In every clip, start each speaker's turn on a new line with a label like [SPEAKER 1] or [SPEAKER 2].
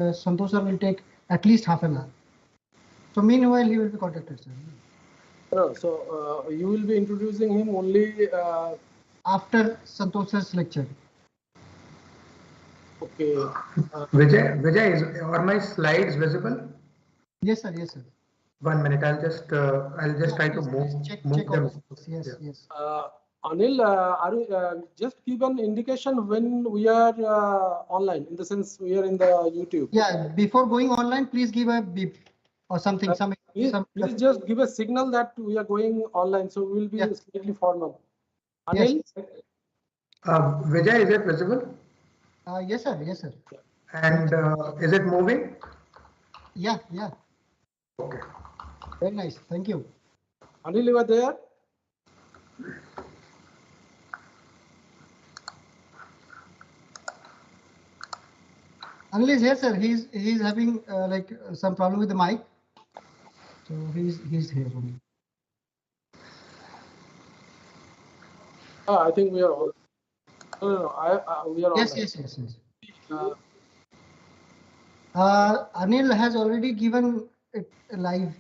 [SPEAKER 1] Santosh sir will take at least half an hour. So meanwhile, he will be contacted, sir.
[SPEAKER 2] No, so you will be introducing him only
[SPEAKER 1] after Santosh's lecture.
[SPEAKER 2] Okay.
[SPEAKER 3] Vijay, are my slides visible?
[SPEAKER 1] Yes, sir. Yes, sir.
[SPEAKER 3] 1 minute. I'll just try to
[SPEAKER 1] check
[SPEAKER 3] them.
[SPEAKER 1] Yes, yeah. Yes.
[SPEAKER 2] Anil, are you, just give an indication when we are online, in the sense we are in the YouTube.
[SPEAKER 1] Yeah, before going online, please give a beep or something.
[SPEAKER 2] Please just give a signal that we are going online, so we will be slightly formal. Anil?
[SPEAKER 1] Yes.
[SPEAKER 3] Vijay, is it visible?
[SPEAKER 1] Yes, sir. Yes, sir.
[SPEAKER 3] And is it moving?
[SPEAKER 1] Yeah.
[SPEAKER 3] Okay.
[SPEAKER 1] Very nice. Thank you.
[SPEAKER 2] Anil, you are there?
[SPEAKER 1] Anil is here, sir. He's having like some problem with the mic, so he's here only.
[SPEAKER 2] I think we are all. No, we are
[SPEAKER 1] yes,
[SPEAKER 2] online.
[SPEAKER 1] Yes. Anil has already given it live,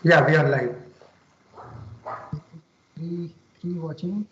[SPEAKER 3] Yeah, we are live.
[SPEAKER 1] Three watching.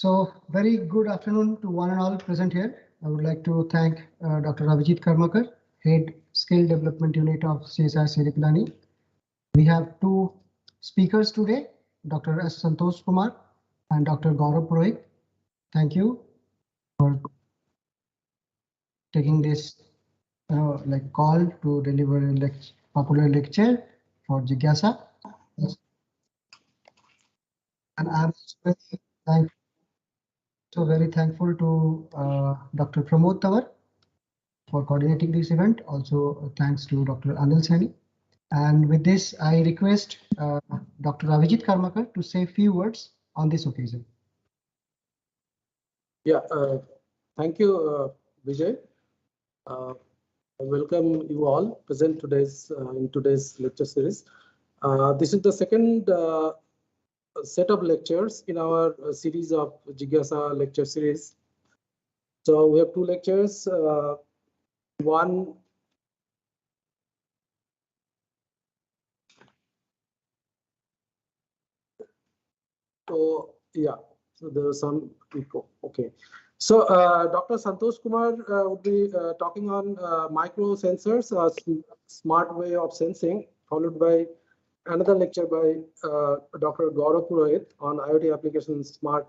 [SPEAKER 1] So very good afternoon to one and all present here. I would like to thank Dr. Abhijit Karmakar, Head Skill Development Unit of CSR Siripilani. We have two speakers today, Dr. S. Santos Kumar and Dr. Gaurav Pravik. Thank you for taking this like call to deliver a popular lecture for Jigyasa. And I'm very thankful to Dr. Pramod Tawar for coordinating this event. Also, thanks to Dr. Anil Sani. And with this, I request Dr. Abhijit Karmakar to say a few words on this occasion.
[SPEAKER 2] Yeah, thank you, Vijay. I welcome you all present today's in today's lecture series. This is the second set of lectures in our series of Jigyasa lecture series. So we have two lectures. One yeah, so there was some echo. Okay. So Dr. Santosh Kumar would be talking on microsensors, a smart way of sensing, followed by another lecture by Dr. Gaurav Pravik on IoT applications, smart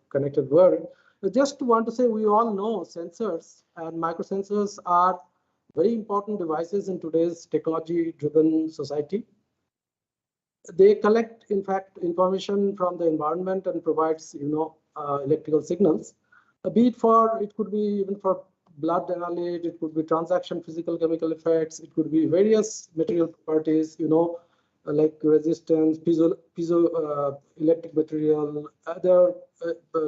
[SPEAKER 2] connected world. I just want to say we all know sensors and microsensors are very important devices in today's technology-driven society. They collect, in fact, information from the environment and provides, electrical signals. It could be even for blood analysis, it could be transaction physical chemical effects, it could be various material properties, like resistance, piezo electric material, other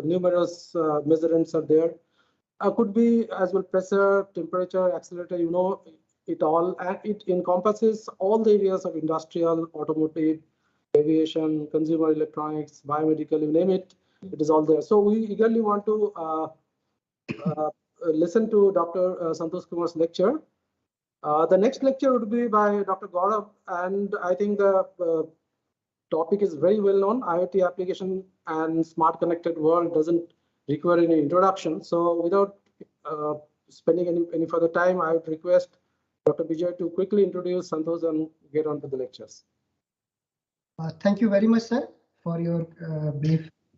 [SPEAKER 2] numerous measurements are there. Could be as well pressure, temperature, accelerator, it all, and it encompasses all the areas of industrial, automotive, aviation, consumer electronics, biomedical, you name it, it is all there. So we eagerly want to listen to Dr. Santosh Kumar's lecture. The next lecture would be by Dr. Gaurav, and I think the topic is very well known. IoT application and smart connected world doesn't require any introduction. So without spending any further time, I would request Dr. Vijay to quickly introduce Santosh and get on to the lectures.
[SPEAKER 1] Thank you very much, sir, for your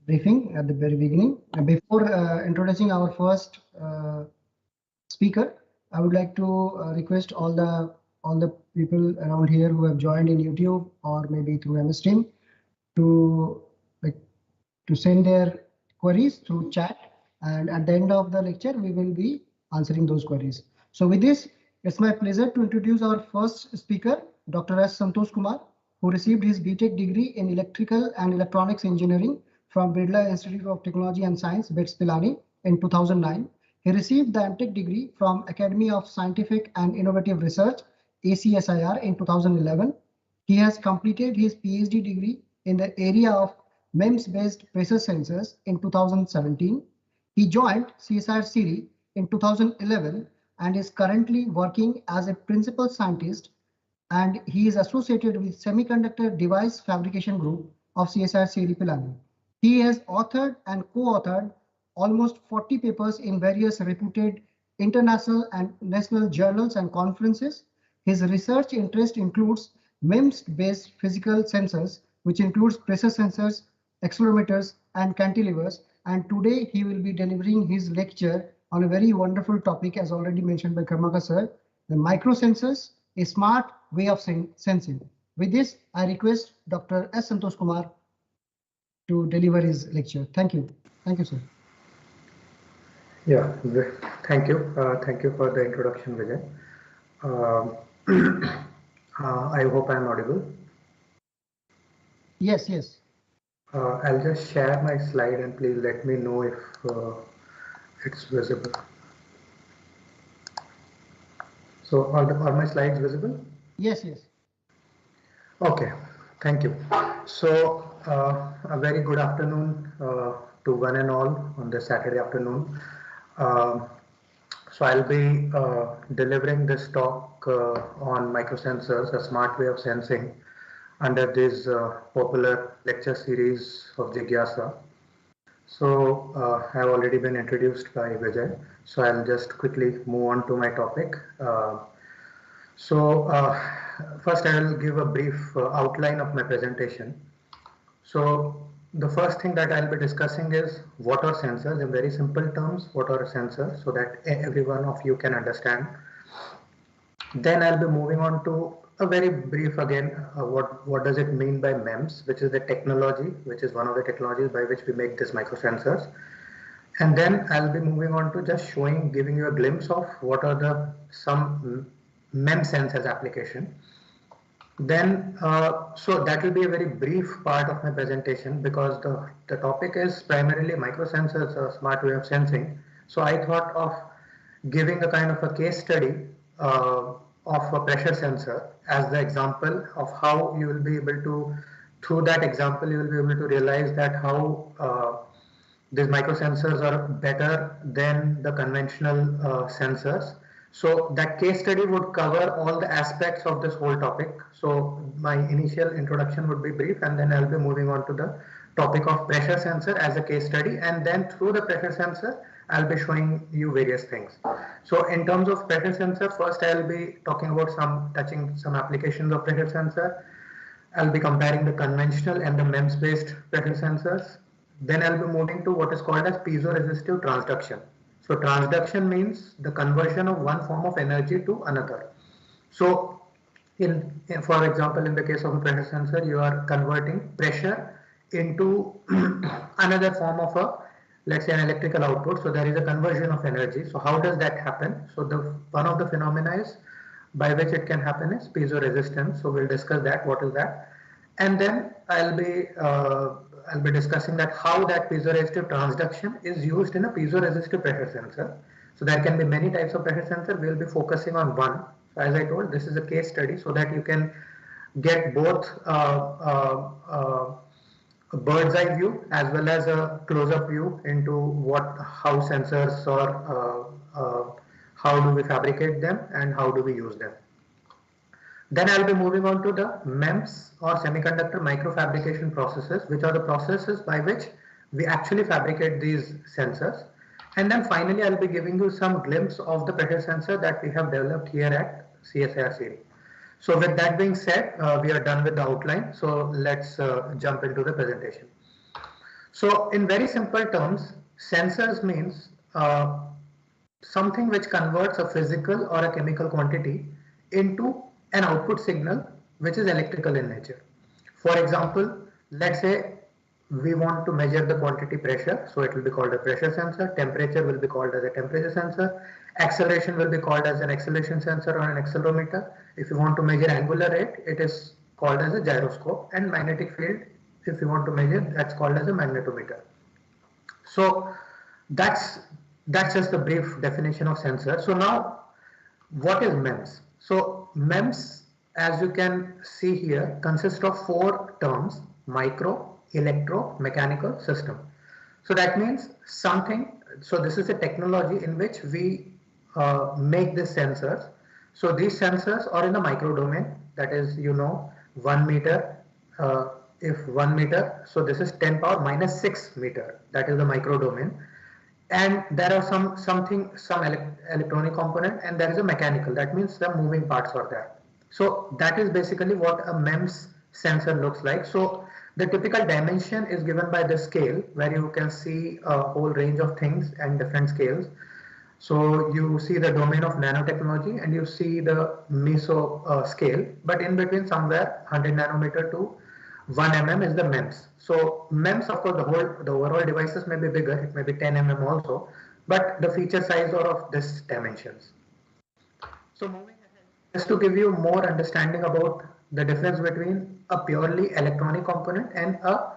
[SPEAKER 1] briefing at the very beginning. Before introducing our first speaker, I would like to request all the people around here who have joined in YouTube or maybe through MS Team to send their queries through chat, and at the end of the lecture we will be answering those queries. So with this, it's my pleasure to introduce our first speaker, Dr. S. Santosh Kumar, who received his BTech degree in Electrical and Electronics Engineering from Birla Institute of Technology and Science, BITS Pilani, in 2009. He received the MTech degree from Academy of Scientific and Innovative Research, ACSIR, in 2011. He has completed his PhD degree in the area of MEMS-based pressure sensors in 2017. He joined CSIR Siri in 2011 and is currently working as a principal scientist and he is associated with Semiconductor Device Fabrication Group of CSIR Pilani. He has authored and co-authored almost 40 papers in various reputed international and national journals and conferences. His research interest includes MEMS-based physical sensors, which includes pressure sensors, accelerometers, and cantilevers. And today he will be delivering his lecture on a very wonderful topic, as already mentioned by Karmaka sir, the microsensors, a smart way of sensing. With this, I request Dr. S. Santos Kumar to deliver his lecture. Thank you. Thank you, sir.
[SPEAKER 3] Yeah, thank you. Thank you for the introduction, Vijay. I hope I'm audible.
[SPEAKER 1] Yes, yes.
[SPEAKER 3] I'll just share my slide and please let me know if it's visible. So are my slides visible?
[SPEAKER 1] Yes, yes.
[SPEAKER 3] Okay, thank you. So a very good afternoon to one and all on this Saturday afternoon. So I'll be delivering this talk on microsensors, a smart way of sensing, under this popular lecture series of Jigyasa. So I have already been introduced by Vijay, so I'll just quickly move on to my topic. First I will give a brief outline of my presentation. So the first thing that I'll be discussing is what are sensors. In very simple terms, what are sensors, so that every one of you can understand. Then I'll be moving on to a very brief again, what does it mean by MEMS, which is the technology, which is one of the technologies by which we make these microsensors. And then I'll be moving on to just giving you a glimpse of what are some MEMS sensors application. Then, so that will be a very brief part of my presentation because the topic is primarily microsensors, a smart way of sensing. So I thought of giving a kind of a case study of a pressure sensor as the example of how you will be able to, through that example, you will be able to realize that how these microsensors are better than the conventional sensors. So that case study would cover all the aspects of this whole topic. So my initial introduction would be brief, and then I'll be moving on to the topic of pressure sensor as a case study, and then through the pressure sensor I'll be showing you various things. So in terms of pressure sensor, first I'll be talking about touching some applications of pressure sensor. I'll be comparing the conventional and the MEMS based pressure sensors. Then I'll be moving to what is called as piezo resistive transduction. So transduction means the conversion of one form of energy to another. So for example, in the case of a pressure sensor, you are converting pressure into another form of let's say an electrical output. So there is a conversion of energy. So how does that happen? So one of the phenomena is by which it can happen is piezo resistance. So we'll discuss that. What is that? And then I'll be discussing that how that piezoresistive transduction is used in a piezoresistive pressure sensor. So there can be many types of pressure sensor. We'll be focusing on one. So as I told, this is a case study so that you can get both a bird's eye view as well as a close-up view into how sensors or how do we fabricate them and how do we use them. Then I'll be moving on to the MEMS or semiconductor microfabrication processes, which are the processes by which we actually fabricate these sensors. And then finally, I'll be giving you some glimpse of the pressure sensor that we have developed here at CSIR series. So with that being said, we are done with the outline. So let's jump into the presentation. So in very simple terms, sensors means something which converts a physical or a chemical quantity into an output signal which is electrical in nature. For example, let's say we want to measure the quantity pressure, so it will be called a pressure sensor. Temperature will be called as a temperature sensor. Acceleration will be called as an acceleration sensor or an accelerometer. If you want to measure angular rate, it is called as a gyroscope. And magnetic field, if you want to measure, that's called as a magnetometer. So that's just the brief definition of sensor. So now, what is MEMS? So MEMS, as you can see here, consists of four terms: micro, electro, mechanical, system. So that means something. So this is a technology in which we make these sensors. So these sensors are in the micro domain. that is, 1 meter, if 1 meter, so this is 10 power minus 6 meter, that is the micro domain. And there are some electronic component, and there is a mechanical, that means some moving parts are there. So that is basically what a MEMS sensor looks like. So the typical dimension is given by the scale, where you can see a whole range of things and different scales. So you see the domain of nanotechnology and you see the meso scale, but in between somewhere 100 nanometer to 1 mm is the MEMS. So MEMS, of course, the overall devices may be bigger, it may be 10 mm also, but the feature size are of this dimensions. So moving ahead, just to give you more understanding about the difference between a purely electronic component and a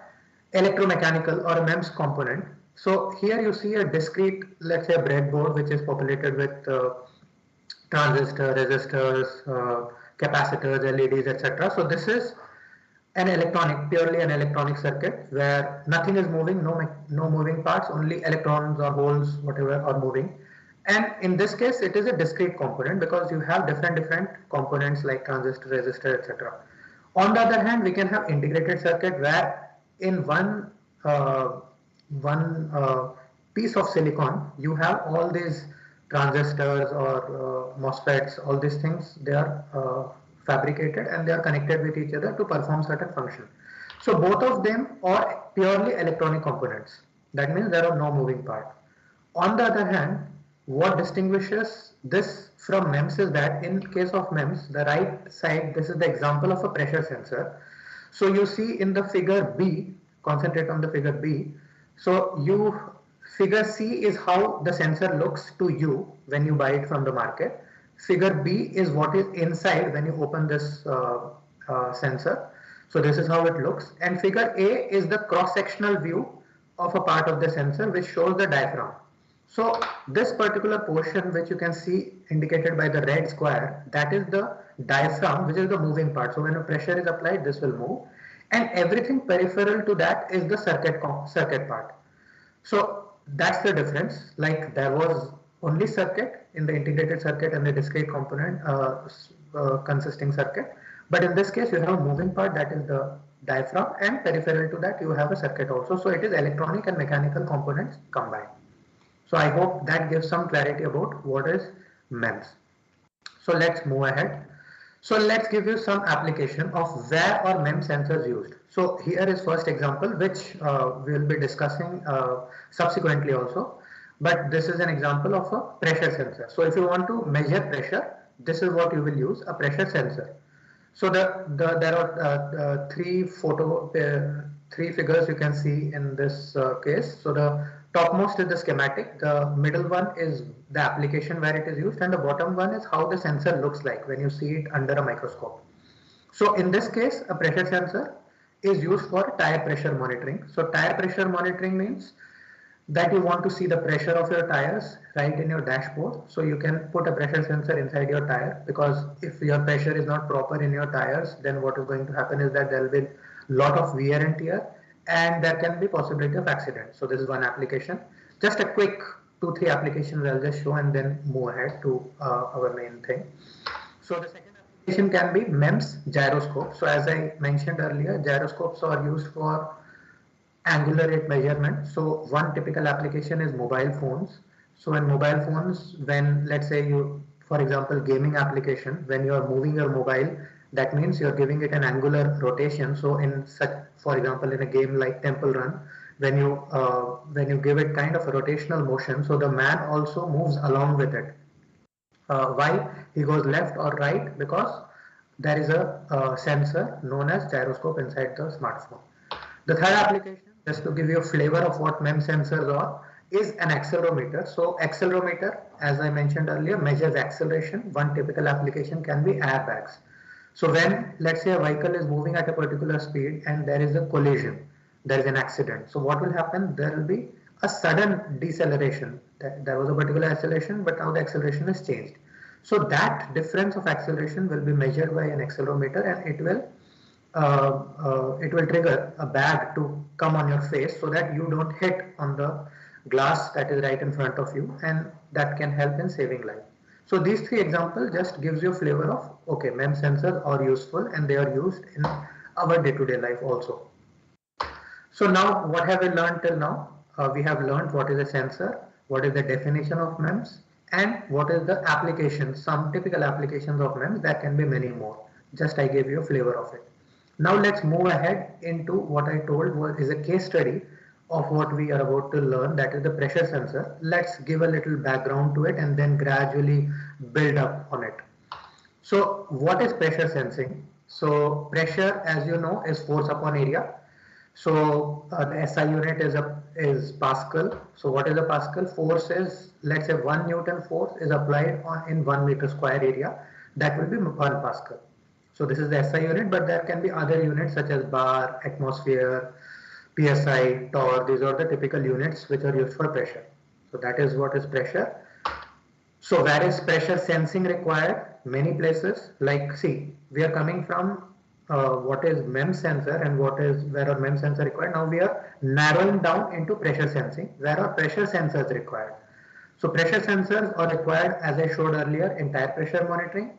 [SPEAKER 3] electromechanical or a MEMS component. So here you see a discrete, let's say, a breadboard which is populated with transistors, resistors, capacitors, LEDs, etc. So this is purely an electronic circuit where nothing is moving, no moving parts, only electrons or holes, whatever, are moving. And in this case, it is a discrete component because you have different components like transistor, resistor, etc. On the other hand, we can have integrated circuit where in one piece of silicon, you have all these transistors or MOSFETs, all these things, they are fabricated and they are connected with each other to perform certain function. So both of them are purely electronic components. That means there are no moving part. On the other hand, what distinguishes this from MEMS is that in case of MEMS, the right side, this is the example of a pressure sensor. So you see in the figure B, concentrate on the figure B. So figure C is how the sensor looks to you when you buy it from the market. Figure B is what is inside when you open this sensor. So this is how it looks. And figure A is the cross-sectional view of a part of the sensor which shows the diaphragm. So this particular portion which you can see indicated by the red square, that is the diaphragm, which is the moving part. So when a pressure is applied, this will move. And everything peripheral to that is the circuit part. So that's the difference. Like there was only circuit in the integrated circuit and the discrete component consisting circuit. But in this case, you have a moving part, that is the diaphragm, and peripheral to that, you have a circuit also. So it is electronic and mechanical components combined. So I hope that gives some clarity about what is MEMS. So let's move ahead. So let's give you some application of where are MEMS sensors used. So here is first example, which we will be discussing subsequently also. But this is an example of a pressure sensor. So if you want to measure pressure, this is what you will use, a pressure sensor. So there are three figures you can see in this case. So the topmost is the schematic, the middle one is the application where it is used, and the bottom one is how the sensor looks like when you see it under a microscope. So in this case, a pressure sensor is used for tire pressure monitoring. So tire pressure monitoring means that you want to see the pressure of your tires right in your dashboard. So you can put a pressure sensor inside your tire, because if your pressure is not proper in your tires, then what is going to happen is that there will be a lot of wear and tear, and there can be possibility of accident. So this is one application. Just a quick 2-3 applications I'll just show and then move ahead to our main thing. So the second application can be MEMS gyroscope. So as I mentioned earlier, gyroscopes are used for angular rate measurement. So one typical application is mobile phones. So in mobile phones, when let's say you, for example, gaming application, when you are moving your mobile, that means you're giving it an angular rotation. So in such, for example, in a game like Temple Run, when you give it kind of a rotational motion, so the man also moves along with it. Why? He goes left or right, because there is a sensor known as gyroscope inside the smartphone. The third application, just to give you a flavor of what MEMS sensors are, is an accelerometer. So accelerometer, as I mentioned earlier, measures acceleration. One typical application can be airbags. So when, let's say, a vehicle is moving at a particular speed and there is a collision, there is an accident. So what will happen? There will be a sudden deceleration. There was a particular acceleration, but now the acceleration is changed. So that difference of acceleration will be measured by an accelerometer, and it will trigger a bag to come on your face so that you don't hit on the glass that is right in front of you, and that can help in saving life. So these three examples just gives you a flavor of, okay, MEMS sensors are useful and they are used in our day-to-day life also. So now what have we learned till now? We have learned what is a sensor, what is the definition of MEMS, and what is the application, some typical applications of MEMS. There can be many more. Just I gave you a flavor of it. Now let's move ahead into what I told is a case study of what we are about to learn, that is the pressure sensor. Let's give a little background to it and then gradually build up on it. So what is pressure sensing? So pressure, as you know, is force upon area. So the SI unit is Pascal. So what is a Pascal? Force is, let's say 1 Newton force is applied in 1 meter square area. That will be 1 Pascal. So this is the SI unit, but there can be other units such as bar, atmosphere, PSI, torr. These are the typical units which are used for pressure. So that is what is pressure. So where is pressure sensing required? Many places. Like, see, we are coming from what is MEMS sensor and where are MEMS sensor required. Now we are narrowing down into pressure sensing. Where are pressure sensors required? So pressure sensors are required, as I showed earlier, in tire pressure monitoring.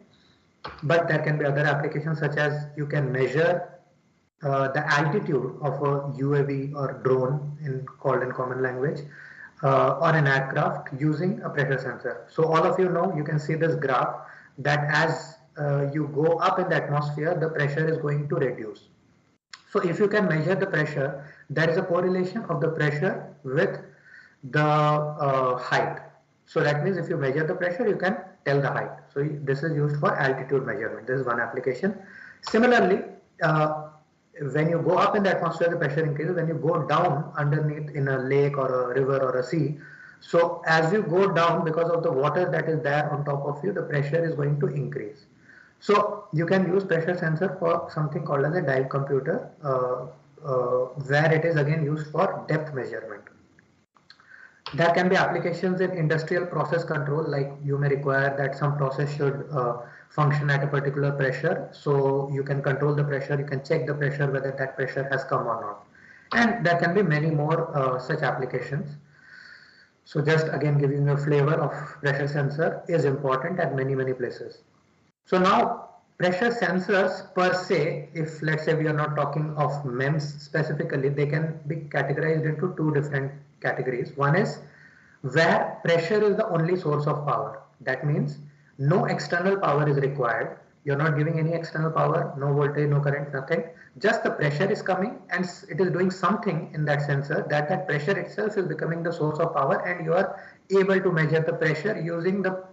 [SPEAKER 3] But there can be other applications such as you can measure the altitude of a UAV or drone called in common language or an aircraft using a pressure sensor. So all of you know, you can see this graph that as you go up in the atmosphere, the pressure is going to reduce. So if you can measure the pressure, there is a correlation of the pressure with the height. So that means if you measure the pressure, you can tell the height. So this is used for altitude measurement. This is one application. Similarly, when you go up in the atmosphere, the pressure increases. When you go down underneath in a lake or a river or a sea, so as you go down, because of the water that is there on top of you, the pressure is going to increase. So you can use pressure sensor for something called as a dive computer, where it is again used for depth measurement. There can be applications in industrial process control, like you may require that some process should function at a particular pressure. So you can control the pressure, you can check the pressure, whether that pressure has come or not. And there can be many more such applications. So just again giving you a flavor of pressure sensor is important at many places. So now pressure sensors per se, if let's say we are not talking of MEMS specifically, they can be categorized into two different categories. One is where pressure is the only source of power. That means no external power is required. You're not giving any external power, no voltage, no current, nothing. Just the pressure is coming and it is doing something in that sensor that pressure itself is becoming the source of power, and you are able to measure the pressure using the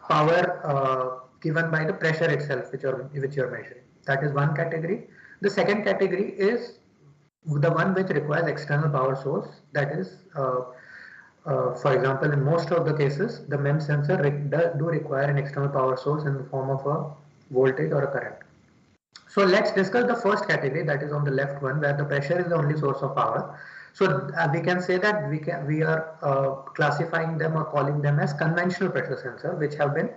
[SPEAKER 3] power given by the pressure itself which you're measuring. That is one category. The second category is the one which requires external power source. That is, for example, in most of the cases, the MEMS sensor do require an external power source in the form of a voltage or a current. So let's discuss the first category, that is on the left one, where the pressure is the only source of power. So we can say that we are classifying them or calling them as conventional pressure sensor, which have been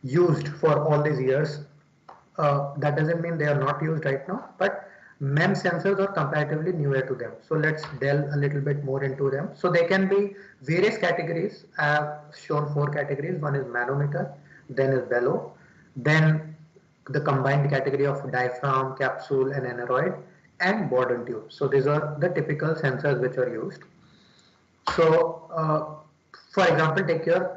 [SPEAKER 3] used for all these years. That doesn't mean they are not used right now, but MEMS sensors are comparatively newer to them. So let's delve a little bit more into them. So they can be various categories. I have shown 4 categories. One is manometer, then is bellow, then the combined category of diaphragm, capsule and aneroid, and Borden tube. So these are the typical sensors which are used. So for example, take your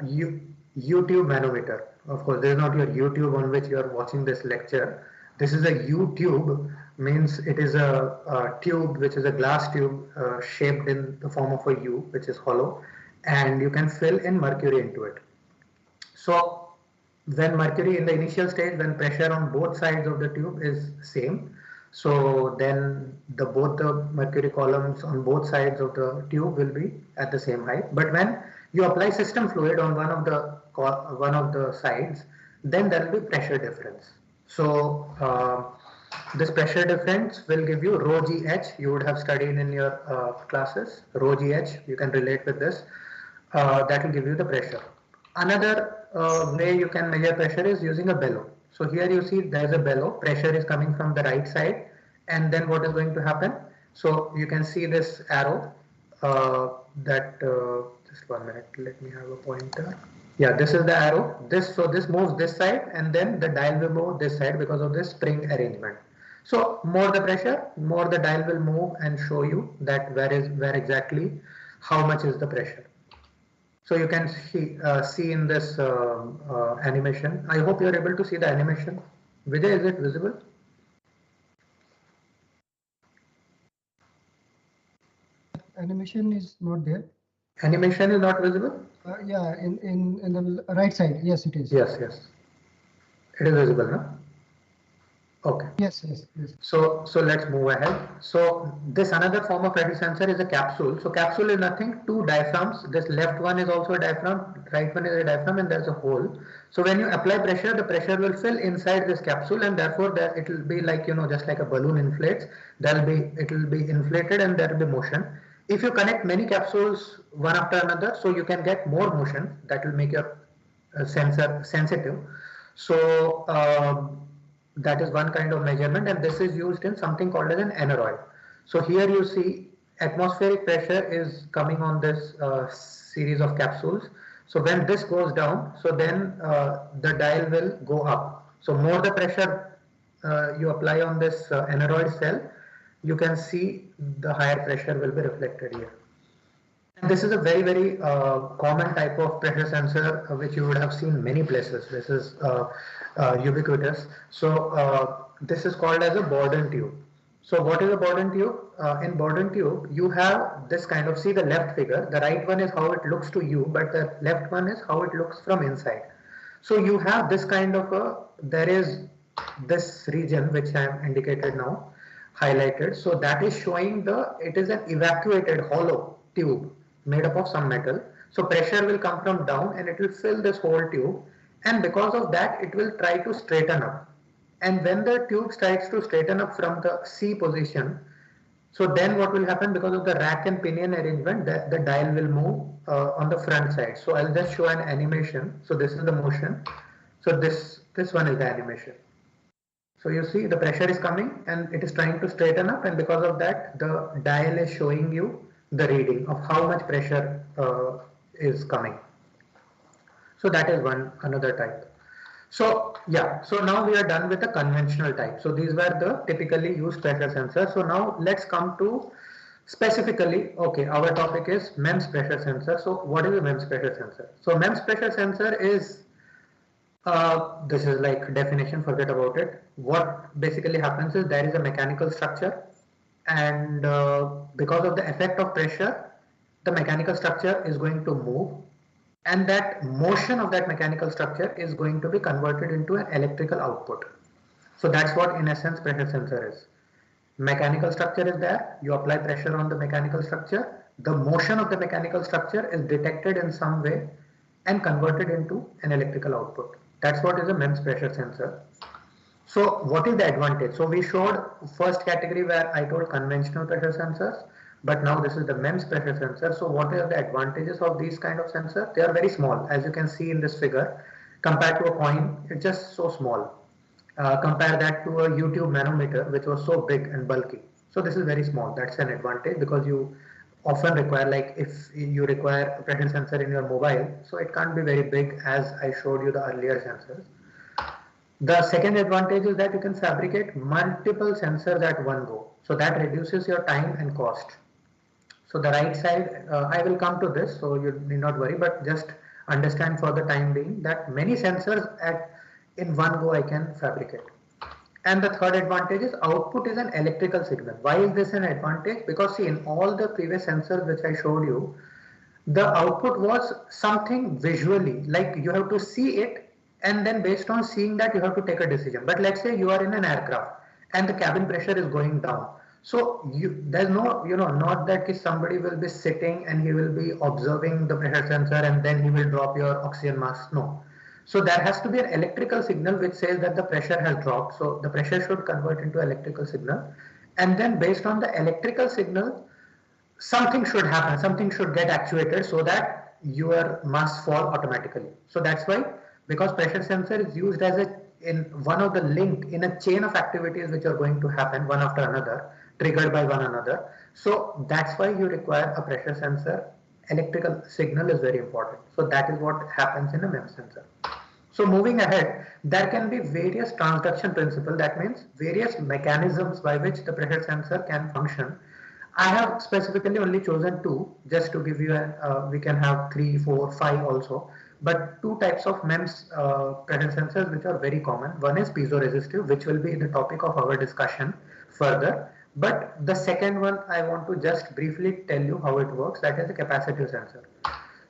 [SPEAKER 3] U-tube manometer. Of course, this is not your YouTube on which you are watching this lecture. This is a U-tube, means it is a tube which is a glass tube shaped in the form of a U, which is hollow, and you can fill in mercury into it. So when mercury in the initial stage, when pressure on both sides of the tube is same, so then both the mercury columns on both sides of the tube will be at the same height. But when you apply system fluid on one of the sides, then there will be pressure difference. So this pressure difference will give you rho GH. You would have studied in your classes. Rho GH, you can relate with this. That will give you the pressure. Another way you can measure pressure is using a bellow. So here you see there is a bellow. Pressure is coming from the right side, and then what is going to happen? So you can see this arrow. Just 1 minute. Let me have a pointer. Yeah, this is the arrow. So this moves this side, and then the dial will move this side because of this spring arrangement. So more the pressure, more the dial will move and show you that where exactly how much is the pressure. So you can see in this animation. I hope you are able to see the animation. Vijay, is it visible?
[SPEAKER 1] Animation is not there.
[SPEAKER 3] Animation is not visible?
[SPEAKER 1] Yeah, in the right side. Yes, it is.
[SPEAKER 3] Yes, yes. It is visible, no? Okay.
[SPEAKER 1] Yes.
[SPEAKER 3] So let's move ahead. So this another form of pressure sensor is a capsule. So capsule is nothing, two diaphragms. This left one is also a diaphragm, right one is a diaphragm, and there's a hole. So when you apply pressure, the pressure will fill inside this capsule, and therefore it will be like, just like a balloon inflates. It will be inflated, and there will be motion. If you connect many capsules one after another, so you can get more motion. That will make your sensor sensitive. So that is one kind of measurement, and this is used in something called as an aneroid. So here you see atmospheric pressure is coming on this series of capsules. So when this goes down, so then the dial will go up. So more the pressure you apply on this aneroid cell, you can see the higher pressure will be reflected here. And this is a very common type of pressure sensor which you would have seen many places. This is ubiquitous. So this is called as a Borden tube. So what is a Borden tube? In Borden tube, you have this kind of, see the left figure, the right one is how it looks to you, but the left one is how it looks from inside. So you have this kind of there is this region which I am indicated now, highlighted. So that is showing it is an evacuated hollow tube made up of some metal. So pressure will come from down and it will fill this whole tube, and because of that it will try to straighten up. And when the tube tries to straighten up from the C position, so then what will happen, because of the rack and pinion arrangement, the dial will move on the front side. So I'll just show an animation. So this is the motion. So this one is the animation. So you see the pressure is coming and it is trying to straighten up, and because of that the dial is showing you the reading of how much pressure is coming. So that is another type. So yeah, so now we are done with the conventional type. So these were the typically used pressure sensors. So now let's come to specifically, okay, our topic is MEMS pressure sensor. So what is a MEMS pressure sensor? So MEMS pressure sensor is, this is like definition, forget about it. What basically happens is there is a mechanical structure, and because of the effect of pressure, the mechanical structure is going to move, and that motion of that mechanical structure is going to be converted into an electrical output. So that's what in essence pressure sensor is. Mechanical structure is there, you apply pressure on the mechanical structure, the motion of the mechanical structure is detected in some way and converted into an electrical output. That's what is a MEMS pressure sensor. So what is the advantage? So we showed first category where I told conventional pressure sensors, but now this is the MEMS pressure sensor. So what are the advantages of these kind of sensors? They are very small, as you can see in this figure. Compared to a coin, it's just so small. Compare that to a YouTube manometer, which was so big and bulky. So this is very small. That's an advantage, because you often require, like if you require a pressure sensor in your mobile, so it can't be very big as I showed you the earlier sensors. The second advantage is that you can fabricate multiple sensors at one go. So that reduces your time and cost. So the right side, I will come to this, so you need not worry, but just understand for the time being that many sensors in one go I can fabricate. And the third advantage is output is an electrical signal. Why is this an advantage? Because see, in all the previous sensors which I showed you, the output was something visually, like you have to see it, and then based on seeing that you have to take a decision. But let's say you are in an aircraft and the cabin pressure is going down. So there's no, not that somebody will be sitting and he will be observing the pressure sensor and then he will drop your oxygen mask. No. So there has to be an electrical signal which says that the pressure has dropped. So the pressure should convert into electrical signal. And then based on the electrical signal, something should happen, something should get actuated so that your mass fall automatically. So that's why, because pressure sensor is used as in one of the link in a chain of activities which are going to happen one after another, triggered by one another. So that's why you require a pressure sensor electrical signal is very important. So that is what happens in a MEMS sensor. So moving ahead, there can be various transduction principles. That means various mechanisms by which the pressure sensor can function. I have specifically only chosen two, just to give you an, we can have 3, 4, 5 also, but two types of MEMS pressure sensors which are very common. One is piezo resistive, which will be the topic of our discussion further. But the second one, I want to just briefly tell you how it works. That is a capacitive sensor.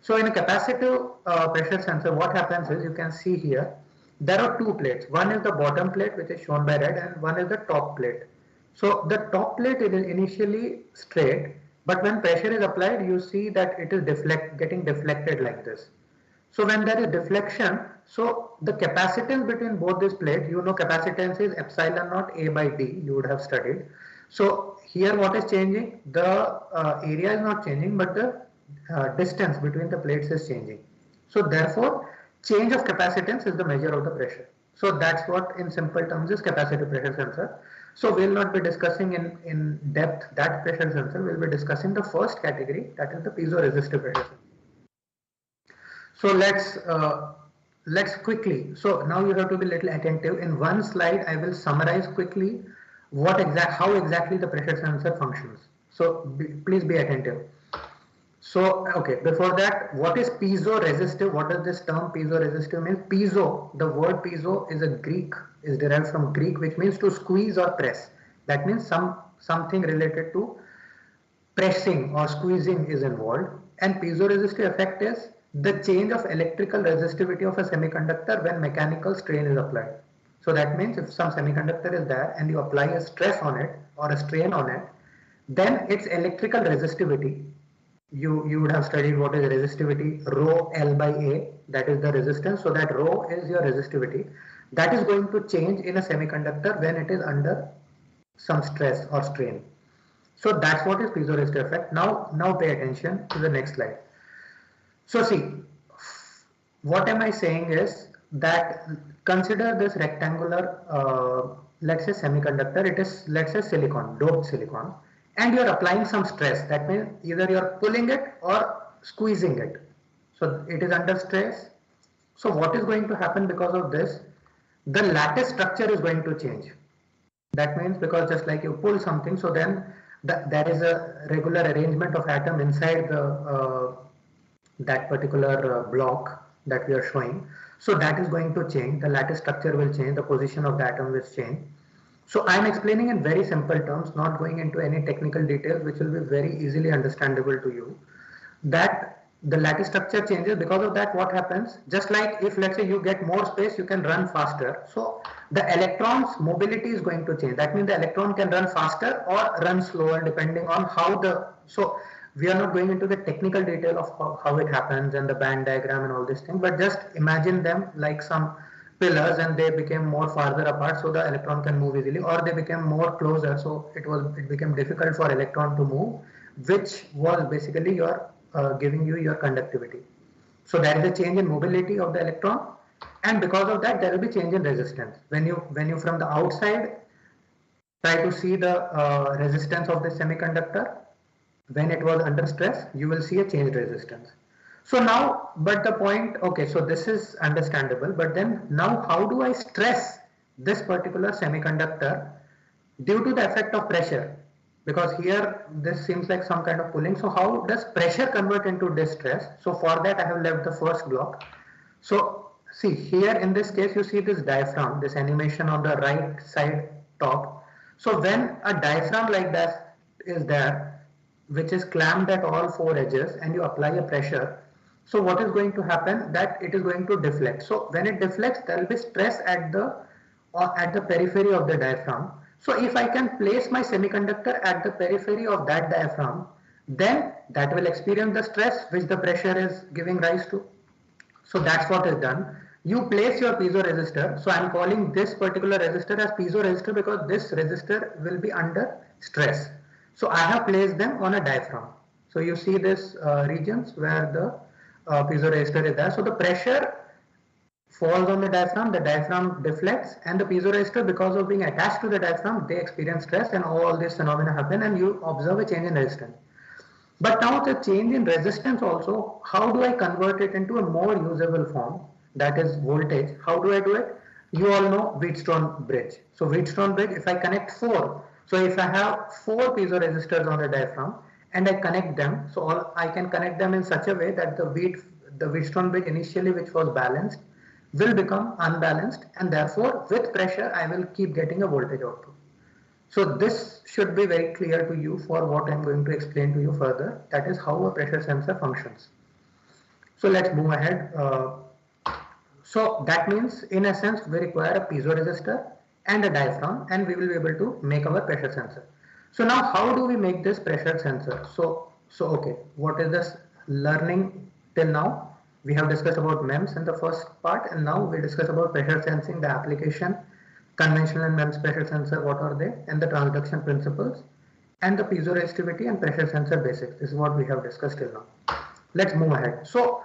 [SPEAKER 3] So in a capacitive pressure sensor, what happens is, you can see here, there are two plates. One is the bottom plate, which is shown by red, and one is the top plate. So the top plate is initially straight, but when pressure is applied, you see that it is getting deflected like this. So when there is deflection, so the capacitance between both these plates, you know, capacitance is epsilon naught A by D, you would have studied. So here what is changing? The area is not changing, but the distance between the plates is changing. So therefore, change of capacitance is the measure of the pressure. So that's what in simple terms is capacitive pressure sensor. So we'll not be discussing in depth that pressure sensor. We'll be discussing the first category, that is the piezo resistive pressure sensor. So let's quickly. So now you have to be a little attentive. In one slide, I will summarize quickly how exactly the pressure sensor functions. So please be attentive. So, okay, before that, what is piezo resistive? What does this term piezo resistive mean? Piezo, the word piezo is derived from Greek, which means to squeeze or press. That means something related to pressing or squeezing is involved. And piezo resistive effect is the change of electrical resistivity of a semiconductor when mechanical strain is applied. So that means if some semiconductor is there and you apply a stress on it or a strain on it, then its electrical resistivity, you would have studied what is resistivity, rho L by A, that is the resistance. So that rho is your resistivity. That is going to change in a semiconductor when it is under some stress or strain. So that's what is piezoresistive effect. Now pay attention to the next slide. So see, what am I saying is that consider this rectangular, let's say semiconductor, it is, let's say silicon, doped silicon, and you're applying some stress. That means either you're pulling it or squeezing it. So it is under stress. So what is going to happen because of this? The lattice structure is going to change. That means because just like you pull something, so then there is a regular arrangement of atom inside the that particular block that we are showing. So that is going to change. The lattice structure will change. The position of the atom will change. So I am explaining in very simple terms, not going into any technical details, which will be very easily understandable to you, that the lattice structure changes. Because of that, what happens? Just like if, let's say, you get more space, you can run faster. So the electron's mobility is going to change. That means the electron can run faster or run slower depending on how the, so we are not going into the technical detail of how it happens and the band diagram and all these things, but just imagine them like some pillars and they became more farther apart so the electron can move easily, or they became more closer so it became difficult for electron to move, which was basically your giving you your conductivity. So there is a change in mobility of the electron, and because of that there will be change in resistance. When you from the outside try to see the resistance of the semiconductor when it was under stress, you will see a changed resistance. So now, but the point, okay, so this is understandable, but then now how do I stress this particular semiconductor due to the effect of pressure? Because here this seems like some kind of pulling. So how does pressure convert into distress? So for that I have left the first block. So see here in this case you see this diaphragm, this animation on the right side top. So when a diaphragm like that is there, which is clamped at all four edges, and you apply a pressure, so what is going to happen? That it is going to deflect. So when it deflects, there will be stress at the periphery of the diaphragm. So if I can place my semiconductor at the periphery of that diaphragm, then that will experience the stress which the pressure is giving rise to. So that's what is done. You place your piezo resistor. So I am calling this particular resistor as piezo resistor because this resistor will be under stress. So I have placed them on a diaphragm. So you see this regions where the piezo resistor is there. So the pressure falls on the diaphragm deflects, and the piezo resistor, because of being attached to the diaphragm, they experience stress, and all this phenomena happen, and you observe a change in resistance. But now the change in resistance also, how do I convert it into a more usable form, that is voltage? How do I do it? You all know Wheatstone bridge. So Wheatstone bridge, if I connect four, so if I have four piezo resistors on the diaphragm and I connect them, so I can connect them in such a way that the Wheatstone bridge initially, which was balanced, will become unbalanced, and therefore with pressure I will keep getting a voltage output. So this should be very clear to you for what I'm going to explain to you further. That is how a pressure sensor functions. So let's move ahead. So that means in essence we require a piezo resistor and a diaphragm, and we will be able to make our pressure sensor. So now how do we make this pressure sensor? So okay, what is this learning till now? We have discussed about MEMS in the first part, and now we discuss about pressure sensing, the application, conventional and MEMS pressure sensor, what are they, and the transduction principles, and the piezo resistivity and pressure sensor basics. This is what we have discussed till now. Let's move ahead. So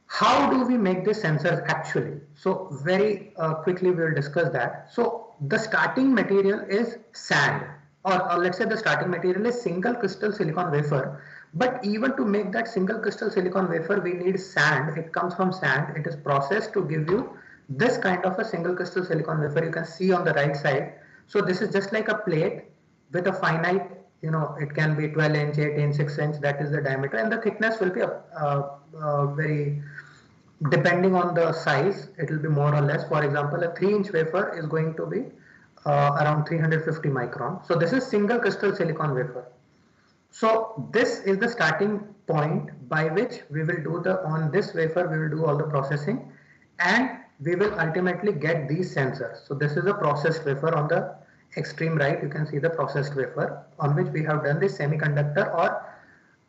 [SPEAKER 3] how do we make these sensors actually? So very quickly we will discuss that. So the starting material is sand, or let's say the starting material is single crystal silicon wafer. But even to make that single crystal silicon wafer, we need sand. It comes from sand. It is processed to give you this kind of a single crystal silicon wafer. You can see on the right side. So this is just like a plate with a finite, it can be 12 inch, 8 inch, 6 inch, that is the diameter, and the thickness will be very, depending on the size, it will be more or less. For example, a 3-inch wafer is going to be around 350 micron. So this is single crystal silicon wafer. So this is the starting point by which we will do on this wafer, we will do all the processing, and we will ultimately get these sensors. So this is a processed wafer. On the extreme right, you can see the processed wafer on which we have done the semiconductor or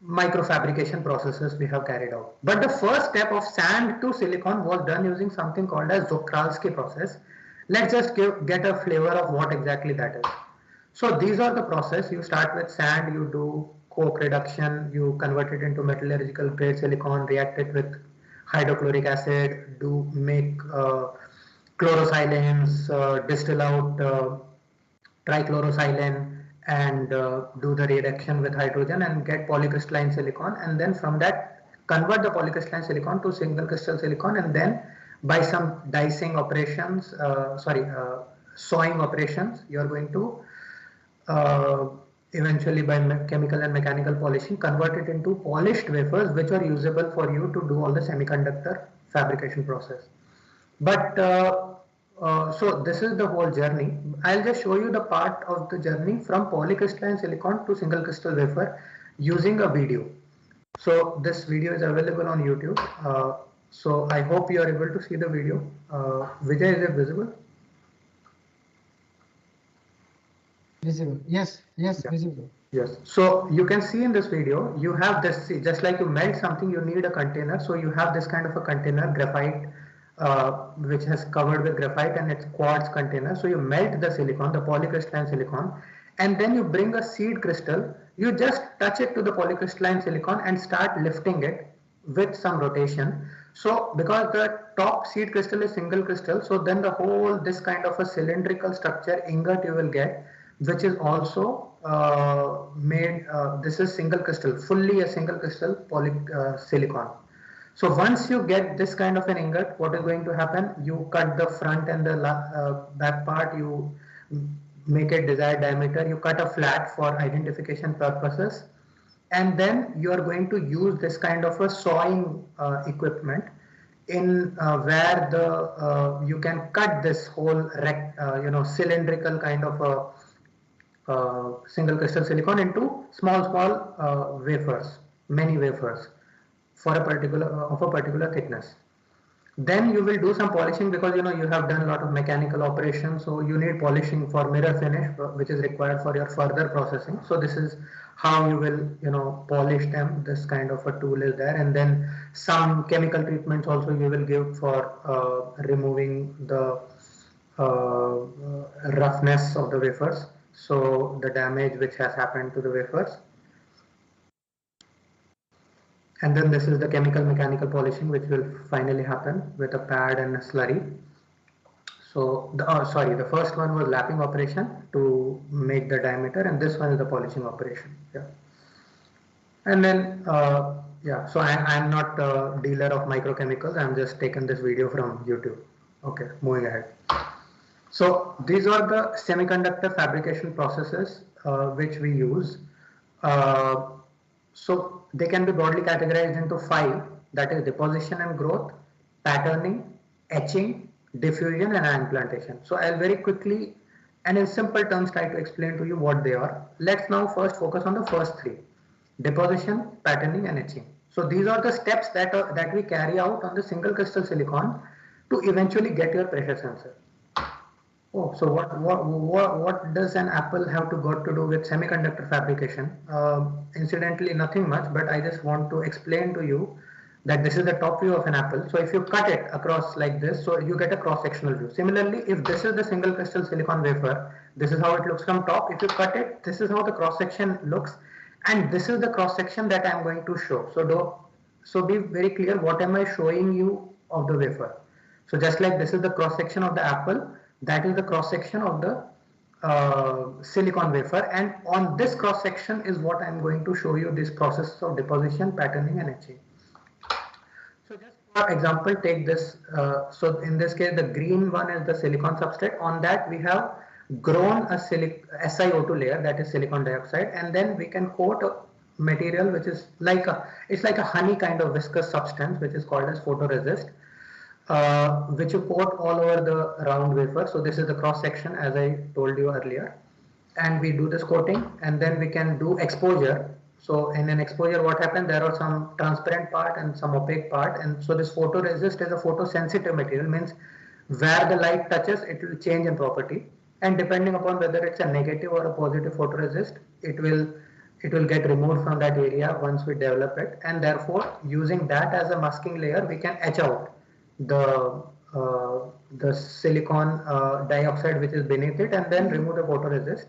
[SPEAKER 3] microfabrication processes we have carried out. But the first step of sand to silicon was done using something called as Zokravsky process. Let's just get a flavor of what exactly that is. So these are the process. You start with sand, you do coke reduction, you convert it into metallurgical grade silicon, react it with hydrochloric acid, make chlorosilane, distill out trichlorosilane, and do the reduction with hydrogen and get polycrystalline silicon, and then from that convert the polycrystalline silicon to single crystal silicon, and then by some dicing operations, sawing operations, you are going to eventually by chemical and mechanical polishing convert it into polished wafers which are usable for you to do all the semiconductor fabrication process. But so this is the whole journey. I'll just show you the part of the journey from polycrystalline silicon to single crystal wafer using a video. So this video is available on YouTube. So I hope you are able to see the video. Vijay, is it visible?
[SPEAKER 1] Visible. Yes, yeah. Visible.
[SPEAKER 3] Yes. So you can see in this video, you have this, just like you melt something, you need a container. So you have this kind of a container, graphite, which has covered with graphite, and it's quartz container. So you melt the silicon, the polycrystalline silicon, and then you bring a seed crystal. You just touch it to the polycrystalline silicon and start lifting it with some rotation. So because the top seed crystal is single crystal, so then the whole, this kind of a cylindrical structure ingot you will get, which is also made, this is single crystal, fully a single crystal silicon. So once you get this kind of an ingot, what is going to happen? You cut the front and the back part, you make it desired diameter, you cut a flat for identification purposes, and then you are going to use this kind of a sawing equipment in where the you can cut this whole cylindrical kind of a single crystal silicon into small wafers, many wafers for a particular thickness. Then you will do some polishing because you have done a lot of mechanical operations, so you need polishing for mirror finish, which is required for your further processing. So this is how you will polish them. This kind of a tool is there, and then some chemical treatments also you will give for removing the roughness of the wafers, so the damage which has happened to the wafers. And then this is the chemical mechanical polishing, which will finally happen with a pad and a slurry. So the first one was lapping operation to make the diameter, and this one is the polishing operation. Yeah. And then, yeah, so I'm not a dealer of microchemicals. I'm just taken this video from YouTube. Okay, moving ahead. So these are the semiconductor fabrication processes which we use. So they can be broadly categorized into 5, that is deposition and growth, patterning, etching, diffusion and ion implantation. So I'll very quickly and in simple terms try to explain to you what they are. Let's now first focus on the first 3, deposition, patterning and etching. So these are the steps that we carry out on the single crystal silicon to eventually get your pressure sensor. Oh, so what does an apple have to do with semiconductor fabrication? Incidentally, nothing much, but I just want to explain to you that this is the top view of an apple. So if you cut it across like this, so you get a cross-sectional view. Similarly, if this is the single crystal silicon wafer, this is how it looks from top. If you cut it, this is how the cross-section looks, and this is the cross-section that I am going to show. So be very clear, what am I showing you of the wafer? So just like this is the cross-section of the apple, that is the cross-section of the silicon wafer, and on this cross-section is what I am going to show you this process of deposition, patterning and etching. So just for example, take this, so in this case the green one is the silicon substrate. On that we have grown a SiO2 layer, that is silicon dioxide, and then we can coat a material which is like it's like a honey kind of viscous substance which is called as photoresist. Which you coat all over the round wafer. So this is the cross section as I told you earlier, and we do this coating and then we can do exposure. So in an exposure what happens, there are some transparent part and some opaque part, and so this photoresist is a photosensitive material, means where the light touches it will change in property, and depending upon whether it's a negative or a positive photoresist, it will get removed from that area once we develop it, and therefore using that as a masking layer we can etch out the silicon dioxide which is beneath it, and then remove the photoresist.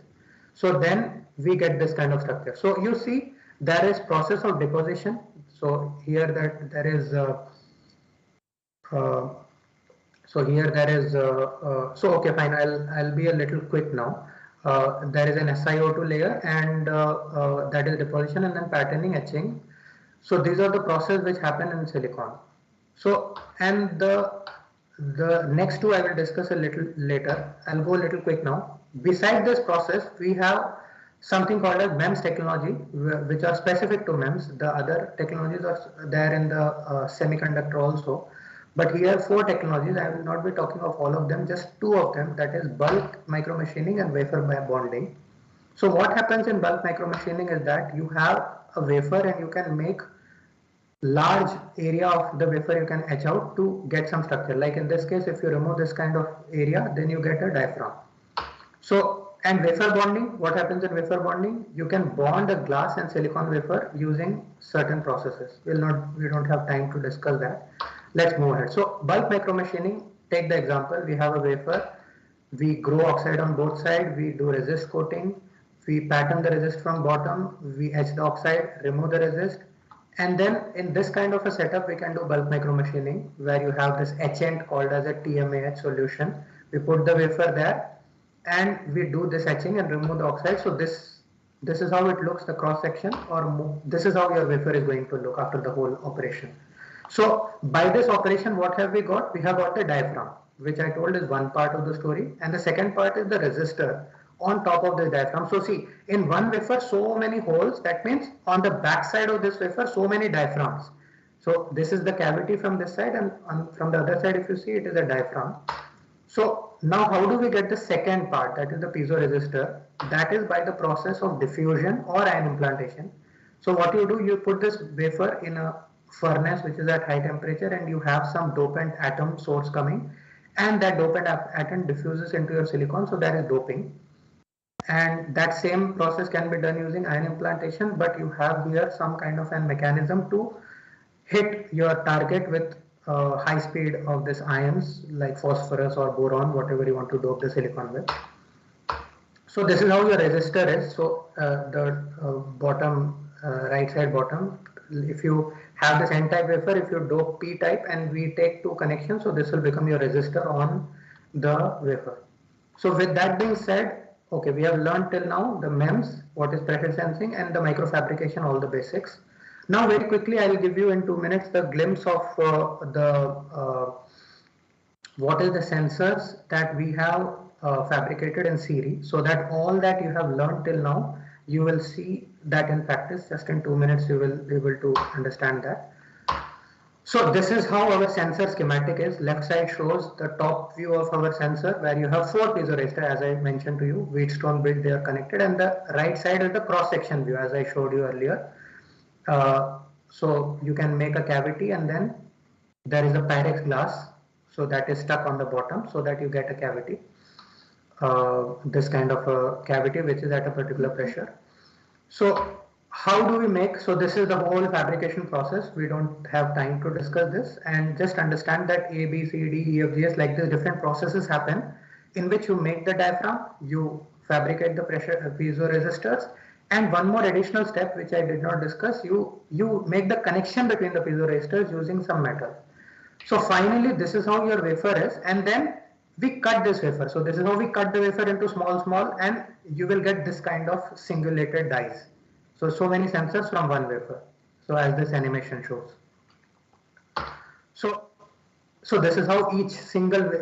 [SPEAKER 3] So then we get this kind of structure. So you see there is process of deposition. So here that there is so here there is so okay, fine, I'll be a little quick now. There is an SiO2 layer, and that is deposition, and then patterning, etching. So these are the processes which happen in silicon. So, and the next two I will discuss a little later. I'll go a little quick now. Beside this process, we have something called as MEMS technology, which are specific to MEMS. The other technologies are there in the semiconductor also. But here 4 technologies, I will not be talking of all of them, just 2 of them, that is bulk micromachining and wafer bonding. So what happens in bulk micromachining is that you have a wafer and you can make large area of the wafer you can etch out to get some structure. Like in this case, if you remove this kind of area, then you get a diaphragm. So, and wafer bonding, what happens in wafer bonding? You can bond a glass and silicon wafer using certain processes. We don't have time to discuss that. Let's move ahead. So bulk micromachining, take the example, we have a wafer, we grow oxide on both sides, we do resist coating, we pattern the resist from bottom, we etch the oxide, remove the resist, and then in this kind of a setup we can do bulk micromachining where you have this etchant called as a TMAH solution. We put the wafer there and we do this etching and remove the oxide. So this is how it looks, the cross section, or this is how your wafer is going to look after the whole operation. So by this operation what have we got? We have got the diaphragm, which I told is one part of the story, and the second part is the resistor on top of the diaphragm. So see, in one wafer so many holes, that means on the back side of this wafer so many diaphragms. So this is the cavity from this side, and from the other side if you see, it is a diaphragm. So now how do we get the second part, that is the piezo resistor? That is by the process of diffusion or ion implantation. So what you do, you put this wafer in a furnace which is at high temperature, and you have some dopant atom source coming, and that dopant atom diffuses into your silicon, so that is doping. And that same process can be done using ion implantation, but you have here some kind of a mechanism to hit your target with high speed of this ions like phosphorus or boron, whatever you want to dope the silicon with. So this is how your resistor is. So the bottom, right side bottom, if you have this n-type wafer, if you dope p-type and we take 2 connections, so this will become your resistor on the wafer. So with that being said, okay, we have learned till now the MEMS, what is pressure sensing, and the microfabrication, all the basics. Now, very quickly, I will give you in 2 minutes the glimpse of what is the sensors that we have fabricated in series, so that all that you have learned till now, you will see that in practice. Just in 2 minutes, you will be able to understand that. So this is how our sensor schematic is. Left side shows the top view of our sensor, where you have 4 piezo resistors, as I mentioned to you, Wheatstone built, they are connected, and the right side is the cross section view, as I showed you earlier. So you can make a cavity, and then there is a Pyrex glass, so that is stuck on the bottom, so that you get a cavity, this kind of a cavity which is at a particular pressure. So how do we make, so this is the whole fabrication process. We don't have time to discuss this, and just understand that A, B, C, D, E, F, G, S, like this, different processes happen in which you make the diaphragm, you fabricate the pressure piezo resistors, and one more additional step which I did not discuss, you make the connection between the piezo resistors using some metal. So finally, this is how your wafer is, and then we cut this wafer. So this is how we cut the wafer into small, and you will get this kind of singulated dies. So many sensors from one wafer. So as this animation shows. So this is how each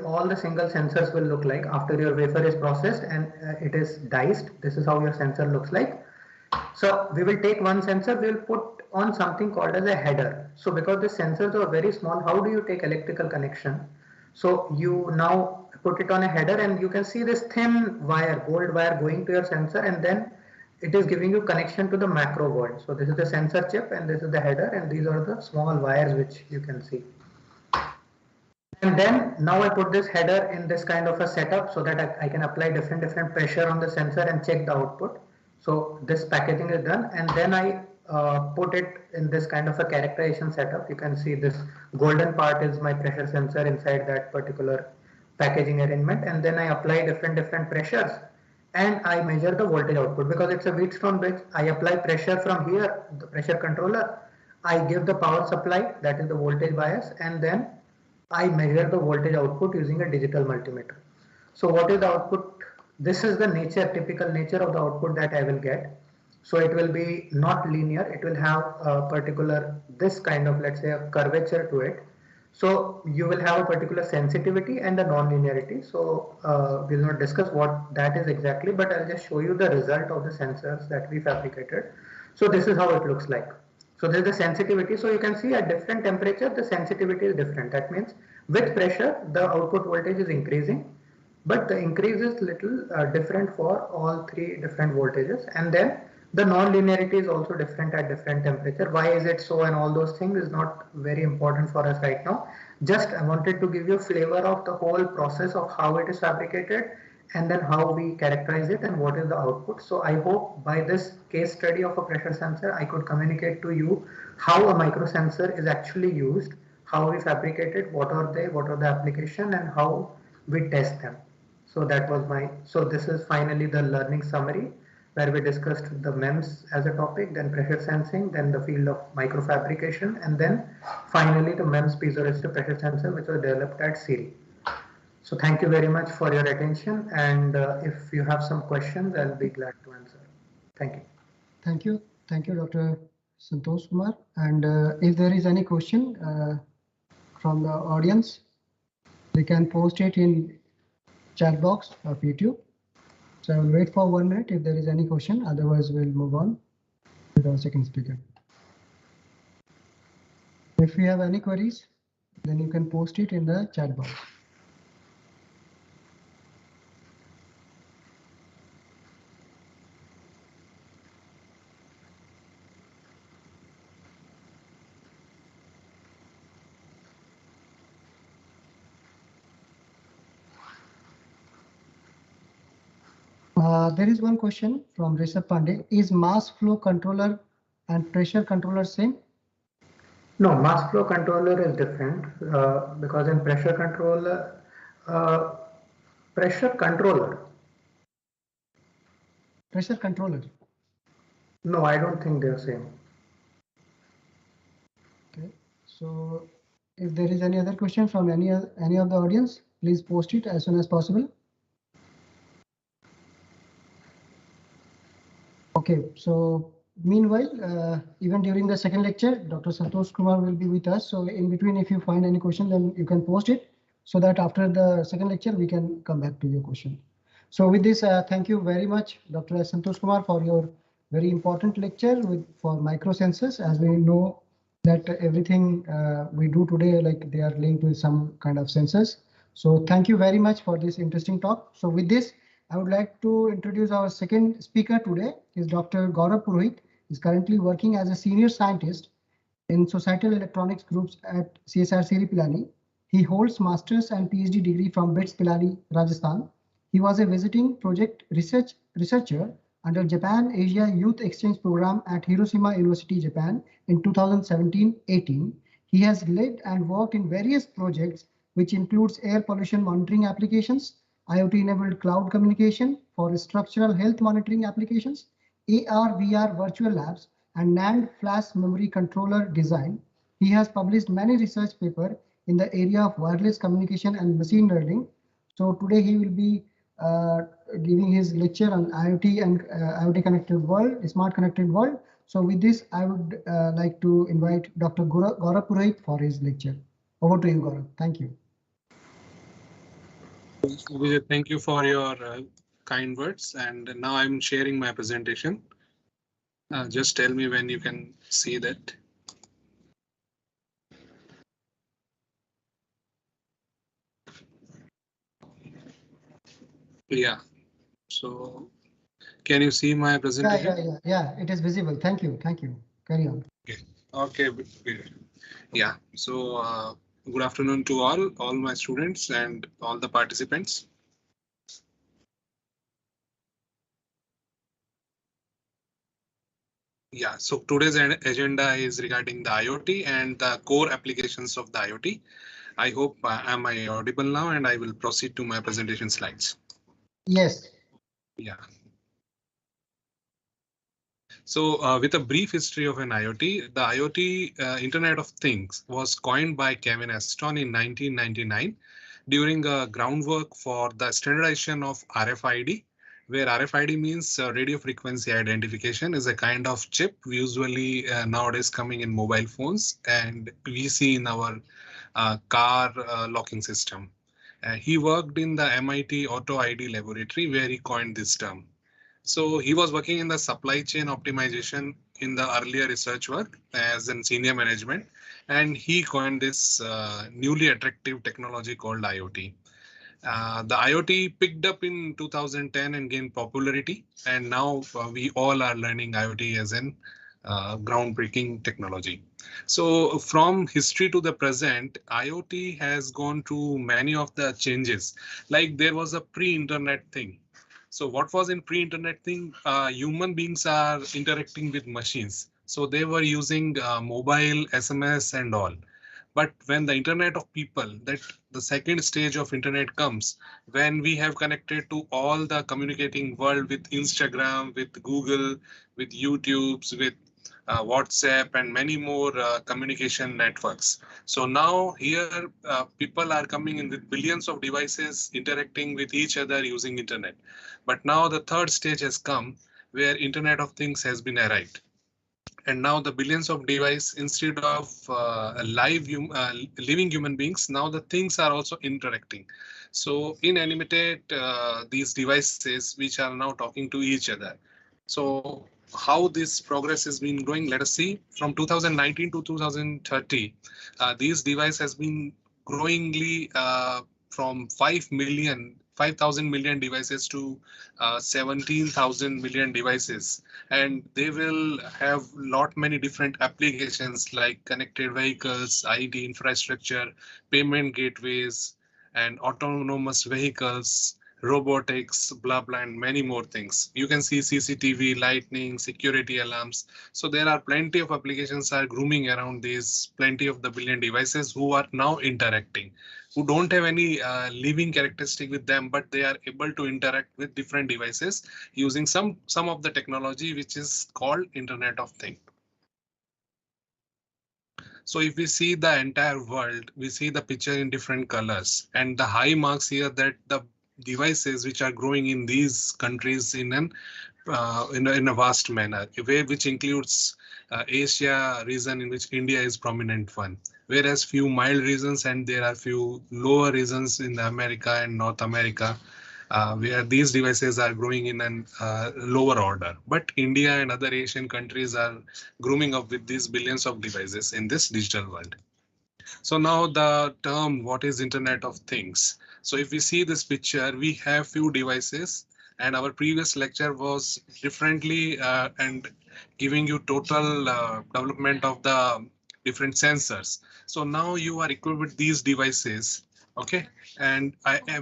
[SPEAKER 3] all the single sensors will look like after your wafer is processed and it is diced. This is how your sensor looks like. So we will take one sensor, we will put on something called as a header. So because the sensors are very small, how do you take electrical connection? So you now put it on a header, and you can see this thin wire, gold wire, going to your sensor, and then it is giving you connection to the macro world. So this is the sensor chip, and this is the header, and these are the small wires which you can see. And then now I put this header in this kind of a setup, so that I can apply different pressure on the sensor and check the output. So this packaging is done, and then I put it in this kind of a characterization setup. You can see this golden part is my pressure sensor inside that particular packaging arrangement, and then I apply different pressures, and I measure the voltage output. Because it's a Wheatstone bridge, I apply pressure from here, the pressure controller, I give the power supply, that is the voltage bias, and then I measure the voltage output using a digital multimeter. So what is the output? This is the typical nature of the output that I will get. So it will be not linear, it will have a particular, this kind of, let's say, a curvature to it. So you will have a particular sensitivity and a non-linearity. So we'll not discuss what that is exactly, but I'll just show you the result of the sensors that we fabricated. So this is how it looks like. So this is the sensitivity. So you can see at different temperature, the sensitivity is different. That means with pressure, the output voltage is increasing, but the increase is little different for all 3 different voltages. And then the non-linearity is also different at different temperature. Why is it so, and all those things is not very important for us right now. Just I wanted to give you a flavor of the whole process of how it is fabricated, and then how we characterize it and what is the output. So I hope by this case study of a pressure sensor, I could communicate to you how a microsensor is actually used, how we fabricate it, what are the application, and how we test them. So that was so this is finally the learning summary, where we discussed the MEMS as a topic, then pressure sensing, then the field of microfabrication, and then finally the MEMS piezo resistor pressure sensor, which was developed at CIRI. So thank you very much for your attention, and if you have some questions, I'll be glad to answer. Thank you.
[SPEAKER 1] Thank you, Dr. Santos Kumar. And if there is any question from the audience, they can post it in chat box of YouTube. So I will wait for 1 minute if there is any question. Otherwise, we'll move on with our second speaker. If you have any queries, then you can post it in the chat box. There is one question from Rishabh Pandey. Is mass flow controller and pressure controller same?
[SPEAKER 3] No, mass flow controller is different because in pressure controller, no, I don't think they're same.
[SPEAKER 1] Okay, so if there is any other question from any of the audience, please post it as soon as possible. Okay, so meanwhile, even during the second lecture, Dr. Santos Kumar will be with us. So in between, if you find any question, then you can post it so that after the second lecture, we can come back to your question. So with this, thank you very much, Dr. Santos Kumar, for your very important lecture for microsensors. As we know that everything we do today, like they are linked with some kind of sensors. So thank you very much for this interesting talk. So with this, I would like to introduce our second speaker today. Is Dr. Gaurav Pravik. Is currently working as a senior scientist in Societal Electronics Groups at CSR Siri Pilani. He holds master's and PhD degree from BITS Pilani, Rajasthan. He was a visiting project researcher under Japan Asia Youth Exchange Program at Hiroshima University, Japan in 2017-18. He has led and worked in various projects which includes air pollution monitoring applications, IoT-enabled cloud communication for structural health monitoring applications, AR/VR virtual labs, and NAND flash memory controller design. He has published many research papers in the area of wireless communication and machine learning. So today he will be giving his lecture on IoT and IoT connected world, smart connected world. So with this, I would like to invite Dr. Gaurav Purohit for his lecture. Over to you, Gaurav. Thank you.
[SPEAKER 4] Vijay, thank you for your kind words, and now I'm sharing my presentation. Just tell me when you can see that. Yeah, so can you see my presentation?
[SPEAKER 1] Yeah, it is visible. Thank you. Carry on.
[SPEAKER 4] Okay. Yeah, so good afternoon to all my students and all the participants. Yeah, so today's agenda is regarding the IoT and the core applications of the IoT. I hope am I audible now, and I will proceed to my presentation slides.
[SPEAKER 1] Yes.
[SPEAKER 4] Yeah. So with a brief history of an IoT, the IoT Internet of Things was coined by Kevin Aston in 1999 during a groundwork for the standardization of RFID, where RFID means radio frequency identification, is a kind of chip usually nowadays coming in mobile phones, and we see in our car locking system. He worked in the MIT Auto ID laboratory where he coined this term. So he was working in the supply chain optimization in the earlier research work as in senior management, and he coined this newly attractive technology called IoT. The IoT picked up in 2010 and gained popularity, and now we all are learning IoT as an groundbreaking technology. So from history to the present, IoT has gone through many of the changes. Like there was a pre-internet thing. So what was in pre-internet thing? Human beings are interacting with machines. So they were using mobile, SMS and all. But when the internet of people, that the second stage of internet comes, when we have connected to all the communicating world with Instagram, with Google, with YouTubes, with WhatsApp and many more communication networks. So now here people are coming in with billions of devices interacting with each other using internet. But now the third stage has come where Internet of Things has been arrived. And now the billions of devices, instead of living human beings, now the things are also interacting. So inanimate these devices which are now talking to each other. So how this progress has been growing, let us see. From 2019 to 2030, these devices has been growingly from 5,000 million devices to 17,000 million devices, and they will have many different applications like connected vehicles, IT infrastructure, payment gateways, and autonomous vehicles, robotics, blah, blah, and many more things. You can see CCTV, lightning, security alarms. So there are plenty of applications are grooming around these, plenty of the billion devices who are now interacting, who don't have any living characteristic with them, but they are able to interact with different devices using some of the technology which is called Internet of Things. So if we see the entire world, we see the picture in different colors, and the high marks here that the devices which are growing in these countries in an in a vast manner, which includes Asia region, in which India is prominent one, whereas few mild regions and there are few lower regions in America and North America, where these devices are growing in an lower order. But India and other Asian countries are grooming up with these billions of devices in this digital world. So now the term, what is Internet of Things? So if we see this picture, we have few devices, and our previous lecture was differently and giving you total development of the different sensors. So now you are equipped with these devices. Okay, and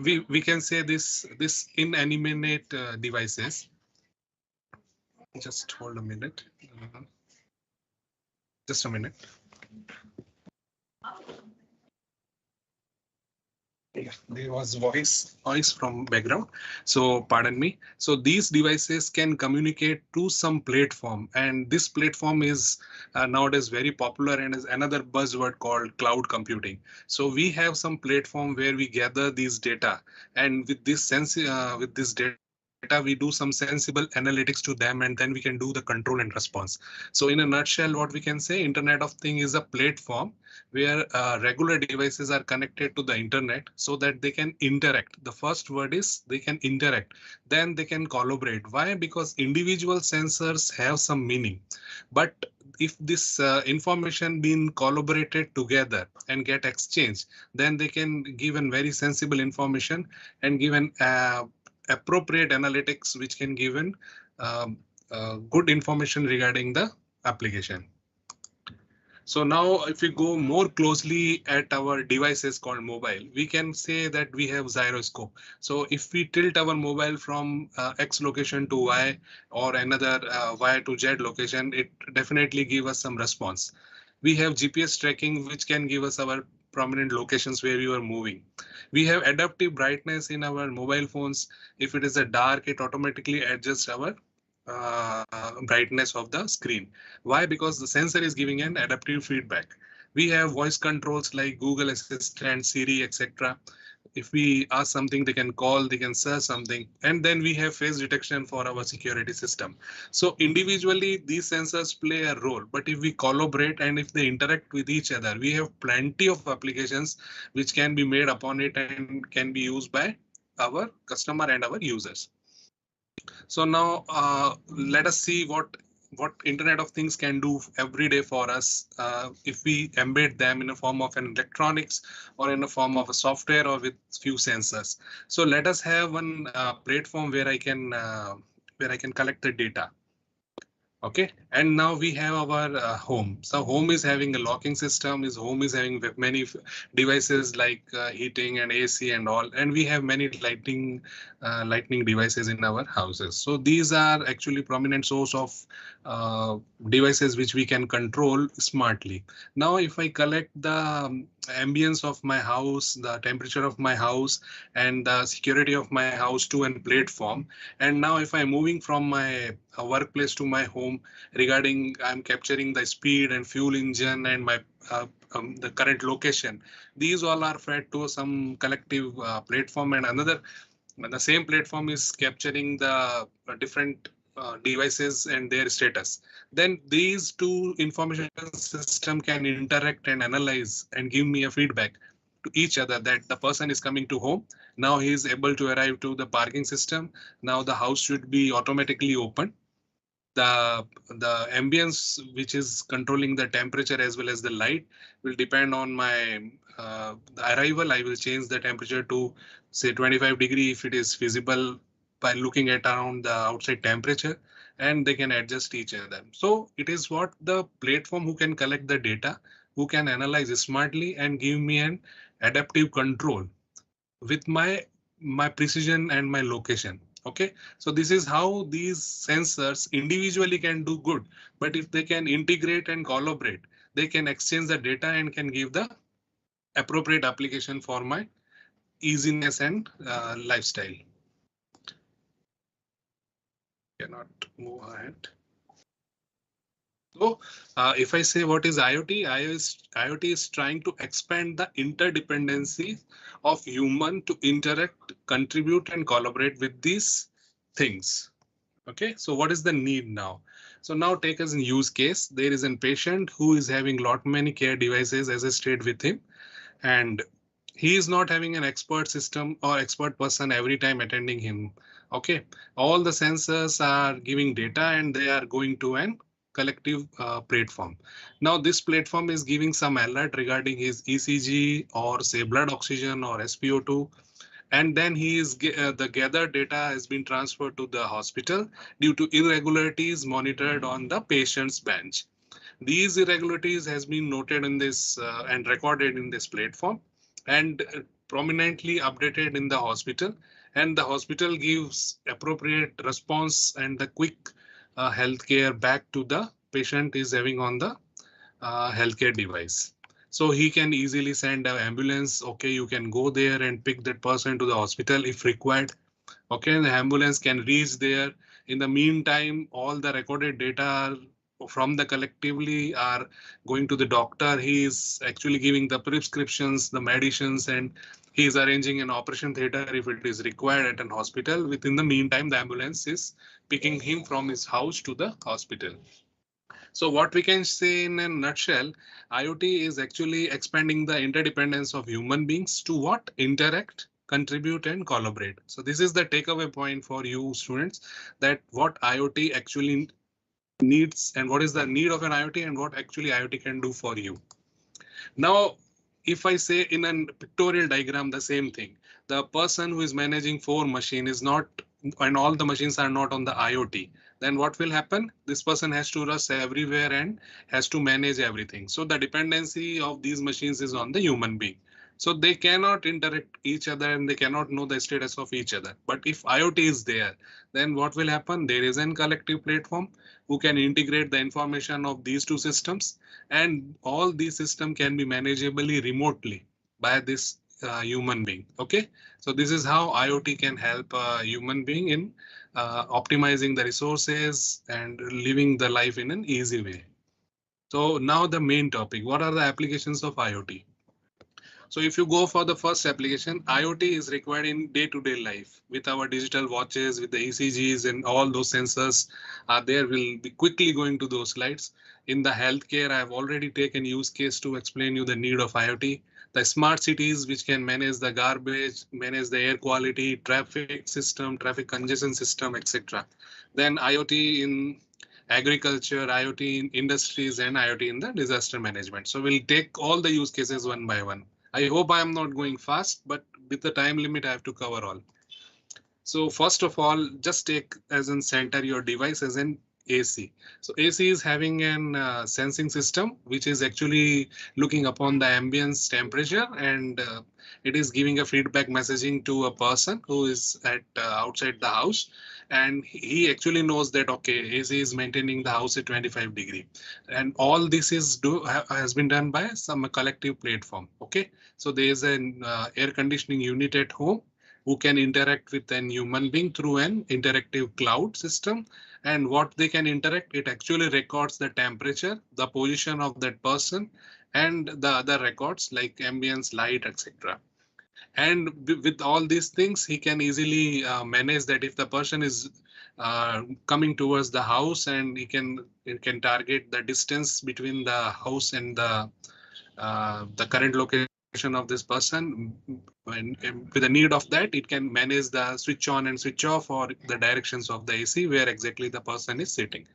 [SPEAKER 4] we can say this inanimate devices. Just hold a minute. Just a minute. Yeah, there was voice from background, so pardon me. So these devices can communicate to some platform, and this platform is nowadays very popular and is another buzzword called cloud computing. So we have some platform where we gather these data, and with this data we do some sensible analytics to them, and then we can do the control and response. So in a nutshell, what we can say, Internet of Things is a platform where regular devices are connected to the internet so that they can interact. The first word is they can interact, then they can collaborate. Why? Because individual sensors have some meaning, but if this information being collaborated together and get exchanged, then they can give an very sensible information and give an appropriate analytics which can give an good information regarding the application. So now if we go more closely at our devices called mobile, we can say that we have gyroscope. So if we tilt our mobile from X location to Y or another Y to Z location, it definitely give us some response. We have GPS tracking, which can give us our prominent locations where you are moving. We have adaptive brightness in our mobile phones. If it is a dark, it automatically adjusts our brightness of the screen. Why? Because the sensor is giving an adaptive feedback. We have voice controls like Google Assistant, Siri, etc. If we ask something, they can call, they can search something, and then we have face detection for our security system. So individually, these sensors play a role, but if we collaborate and if they interact with each other, we have plenty of applications which can be made upon it and can be used by our customer and our users. So now let us see what Internet of Things can do every day for us if we embed them in a form of an electronics or in a form of a software or with few sensors. So let us have one platform where I can collect the data. Okay, and now we have our home. So home is having a locking system. Home is having many devices like heating and AC and all, and we have many lightning devices in our houses. So these are actually prominent source of devices which we can control smartly. Now, if I collect the ambience of my house, the temperature of my house, and the security of my house to a platform, and now if I'm moving from my workplace to my home, regarding I'm capturing the speed and fuel engine and my the current location, these all are fed to some collective platform, and the same platform is capturing the different devices and their status. Then these two information system can interact and analyze and give me a feedback to each other that the person is coming to home. Now he is able to arrive to the parking system. Now the house should be automatically open. The ambience which is controlling the temperature as well as the light will depend on my the arrival. I will change the temperature to say 25 degree if it is feasible by looking at around the outside temperature, and they can adjust each other. So it is what the platform who can collect the data, who can analyze smartly and give me an adaptive control with my precision and my location. Okay, so this is how these sensors individually can do good, but if they can integrate and collaborate, they can exchange the data and can give the appropriate application for my easiness and lifestyle. Cannot move ahead. So if I say what is IoT, IoT is trying to expand the interdependency of human to interact, contribute, and collaborate with these things. Okay, so what is the need now? So now take as a use case. There is a patient who is having lot many care devices associated with him, and he is not having an expert system or expert person every time attending him. Okay, all the sensors are giving data and they are going to an collective platform. Now this platform is giving some alert regarding his ECG or say blood oxygen or SpO2, and then the gathered data has been transferred to the hospital due to irregularities monitored on the patient's bench. These irregularities has been noted in this and recorded in this platform and prominently updated in the hospital, and the hospital gives appropriate response and the quick healthcare back to the patient is having on the healthcare device. So he can easily send an ambulance. Okay, you can go there and pick that person to the hospital if required. Okay, the ambulance can reach there. In the meantime, all the recorded data from the collectively are going to the doctor. He is actually giving the prescriptions, the medicines, and he is arranging an operation theater if it is required at an hospital. Within the meantime, the ambulance is picking him from his house to the hospital. So what we can say in a nutshell, IoT is actually expanding the interdependence of human beings to what? Interact, contribute, and collaborate. So this is the takeaway point for you students, that what IoT actually needs and what is the need of an IoT and what actually IoT can do for you. Now, if I say in a pictorial diagram the same thing, the person who is managing 4 machines is not, and all the machines are not on the IoT, then what will happen? This person has to rush everywhere and has to manage everything. So the dependency of these machines is on the human being. So they cannot interact each other and they cannot know the status of each other. But if IoT is there, then what will happen? There is a collective platform who can integrate the information of these two systems, and all these systems can be manageably remotely by this human being. Okay, so this is how IoT can help a human being in optimizing the resources and living the life in an easy way. So now the main topic, what are the applications of IoT? So if you go for the first application, IoT is required in day-to-day life with our digital watches, with the ECGs and all those sensors are there. We'll be quickly going to those slides. In the healthcare, I've already taken use case to explain you the need of IoT. The smart cities, which can manage the garbage, manage the air quality, traffic system, traffic congestion system, etc. Then IoT in agriculture, IoT in industries, and IoT in the disaster management. So we'll take all the use cases one by one. I hope I am not going fast, but with the time limit, I have to cover all. So first of all, just take as in center your device as an AC. So AC is having an sensing system, which is actually looking upon the ambience temperature, and it is giving a feedback messaging to a person who is at outside the house. And he actually knows that, okay, AC is maintaining the house at 25 degree. And all this is has been done by some collective platform. Okay, so there is an air conditioning unit at home who can interact with an human being through an interactive cloud system. And what they can interact, it actually records the temperature, the position of that person, and the other records like ambience, light, etc. And with all these things, he can easily manage that if the person is coming towards the house, and it can target the distance between the house and the current location of this person. And with the need of that, it can manage the switch on and switch off or the directions of the AC where exactly the person is sitting.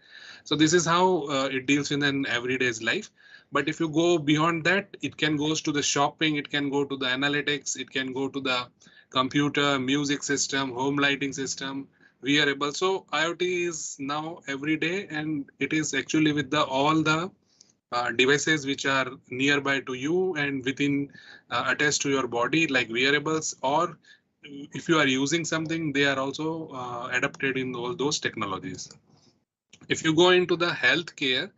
[SPEAKER 4] So this is how it deals in an everyday's life. But if you go beyond that, it can goes to the shopping, it can go to the analytics, it can go to the computer, music system, home lighting system, wearable. So IoT is now every day, and it is actually with all the devices which are nearby to you and within attached to your body, like wearables, or if you are using something, they are also adapted in all those technologies. If you go into the healthcare,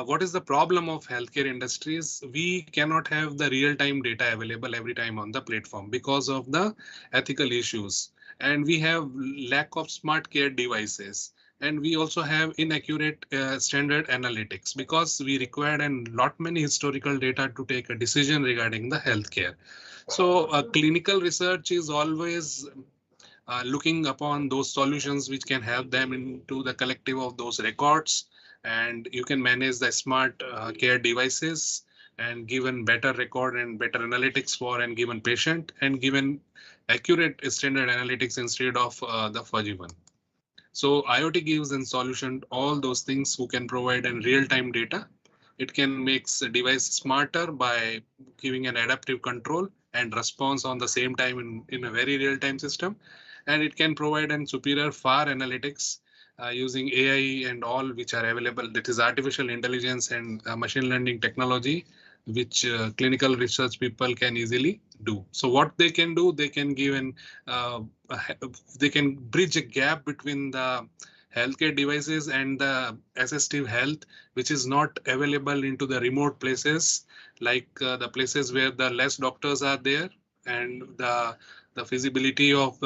[SPEAKER 4] what is the problem of healthcare industries? We cannot have the real-time data available every time on the platform because of the ethical issues, and we have lack of smart care devices. And we also have inaccurate standard analytics because we required a lot many historical data to take a decision regarding the healthcare. So clinical research is always looking upon those solutions which can help them into the collective of those records, and you can manage the smart care devices and given better record and better analytics for a given patient and given accurate standard analytics instead of the fuzzy one. So IoT gives a solution to all those things who can provide in real-time data. It can make the device smarter by giving an adaptive control and response on the same time in a very real-time system. And it can provide an superior far analytics using AI and all which are available. That is artificial intelligence and machine learning technology, which clinical research people can easily do. So what they can do, they can give an they can bridge a gap between the healthcare devices and the assistive health, which is not available into the remote places, like the places where the less doctors are there and the feasibility of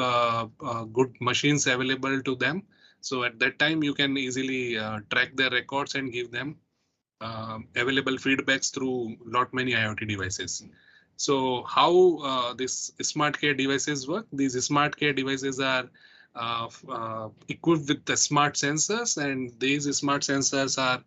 [SPEAKER 4] good machines available to them. So at that time, you can easily track their records and give them available feedbacks through lot many IoT devices. So how these smart care devices work? These smart care devices are equipped with the smart sensors, and these smart sensors are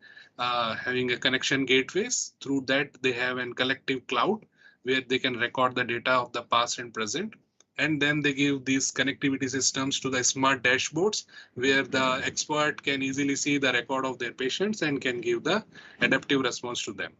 [SPEAKER 4] having a connection gateways. Through that, they have a collective cloud where they can record the data of the past and present. And then they give these connectivity systems to the smart dashboards where the expert can easily see the record of their patients and can give the adaptive response to them.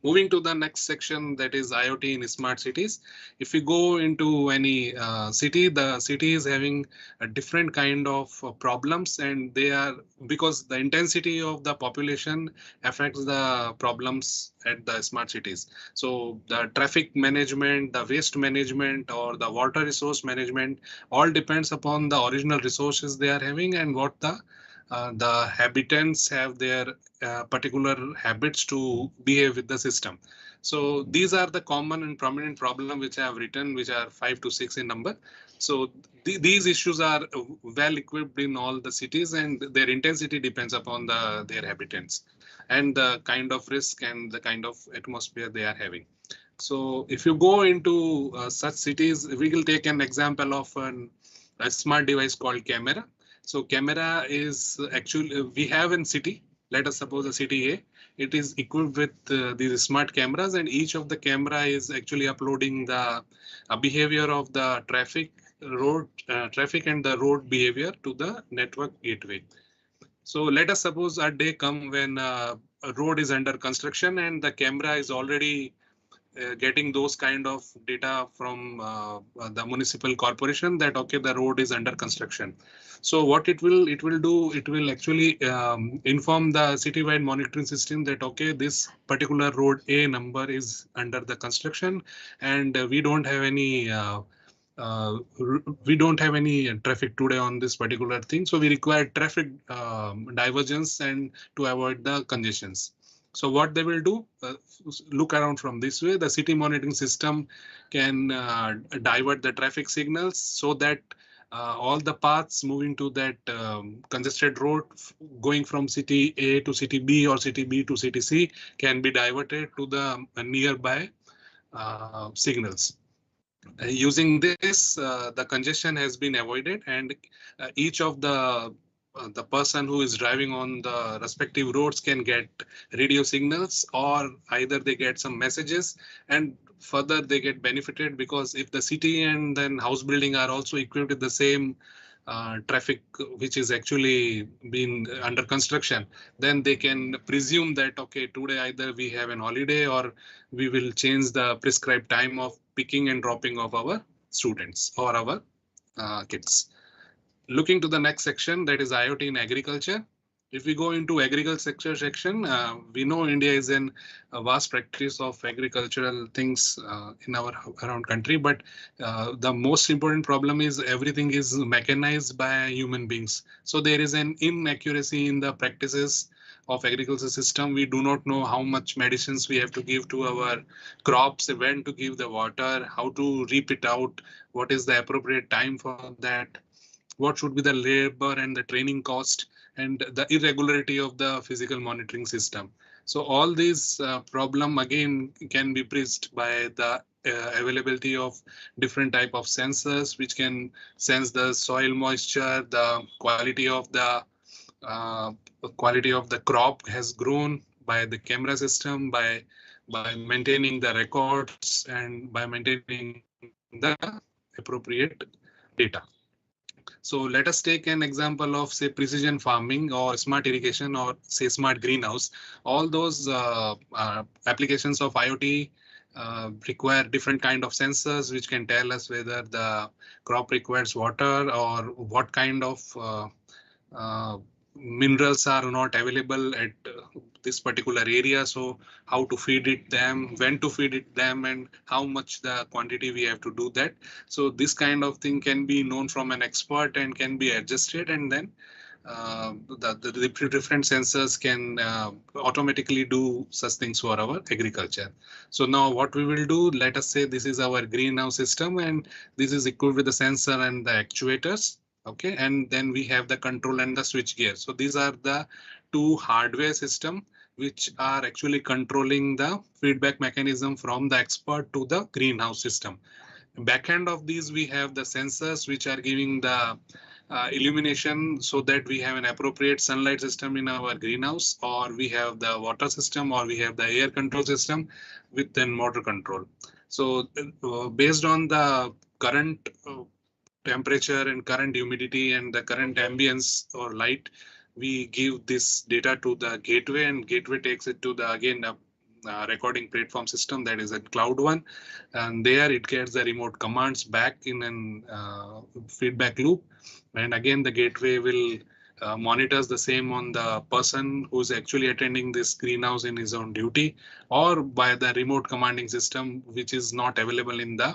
[SPEAKER 4] Moving to the next section, that is IoT in smart cities. If you go into any city, the city is having a different kind of problems, and they are because the intensity of the population affects the problems at the smart cities. So the traffic management, the waste management, or the water resource management all depends upon the original resources they are having and what the habitants have their particular habits to behave with the system. So these are the common and prominent problem which I have written, which are 5 to 6 in number. So these issues are well equipped in all the cities, and their intensity depends upon their habitants and the kind of risk and the kind of atmosphere they are having. So if you go into such cities, we will take an example of a smart device called camera. So camera is actually, we have in city, let us suppose a city A, it is equipped with these smart cameras, and each of the camera is actually uploading the behavior of the traffic and the road behavior to the network gateway. So let us suppose a day come when a road is under construction and the camera is already getting those kind of data from the municipal corporation that okay, the road is under construction. So what it will do, it will actually inform the citywide monitoring system that okay, this particular road A number is under the construction, and we don't have any traffic today on this particular thing. So we require traffic divergence and to avoid the congestions. So what they will do, look around from this way, the city monitoring system can divert the traffic signals so that all the paths moving to that congested road going from city A to city B or city B to city C can be diverted to the nearby signals. Using this, the congestion has been avoided, and each of the person who is driving on the respective roads can get radio signals, or either they get some messages, and further they get benefited because if the city and then house building are also equipped with the same traffic which is actually been under construction, then they can presume that okay, today either we have an holiday or we will change the prescribed time of picking and dropping of our students or our kids. Looking to the next section, that is IoT in agriculture. If we go into agriculture section, we know India is in a vast practice of agricultural things in our around country, but the most important problem is everything is mechanized by human beings. So there is an inaccuracy in the practices of agriculture system. We do not know how much medicines we have to give to our crops, when to give the water, how to reap it out, what is the appropriate time for that, what should be the labor and the training cost, and the irregularity of the physical monitoring system. So all these problem again can be bridged by the availability of different type of sensors which can sense the soil moisture, the quality of the crop has grown by the camera system, by maintaining the records and by maintaining the appropriate data. So let us take an example of, say, precision farming or smart irrigation or, say, smart greenhouse. All those applications of IoT require different kind of sensors which can tell us whether the crop requires water or what kind of minerals are not available at this particular area. So how to feed it them, when to feed it them, and how much the quantity we have to do that. So this kind of thing can be known from an expert and can be adjusted, and then the different sensors can automatically do such things for our agriculture. So now what we will do, let us say this is our greenhouse system and this is equipped with the sensor and the actuators. Okay, and then we have the control and the switch gear. So these are the two hardware system which are actually controlling the feedback mechanism from the expert to the greenhouse system. Backend of these, we have the sensors which are giving the illumination so that we have an appropriate sunlight system in our greenhouse, or we have the water system, or we have the air control system with then motor control. So based on the current temperature and current humidity and the current ambience or light, we give this data to the gateway, and gateway takes it to the again recording platform system, that is a cloud one, and there it gets the remote commands back in an feedback loop, and again the gateway will monitors the same on the person who's actually attending this greenhouse in his own duty, or by the remote commanding system which is not available in the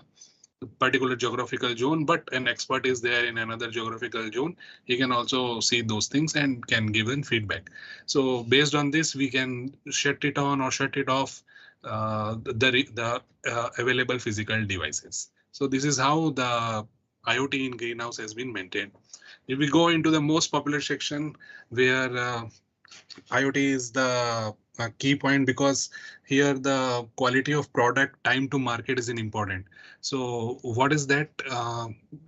[SPEAKER 4] particular geographical zone, but an expert is there in another geographical zone. He can also see those things and can give them feedback. So based on this, we can shut it on or shut it off the available physical devices. So this is how the IoT in greenhouse has been maintained. If we go into the most popular section where IoT is the key point, because here the quality of product, time to market is important. So what is that?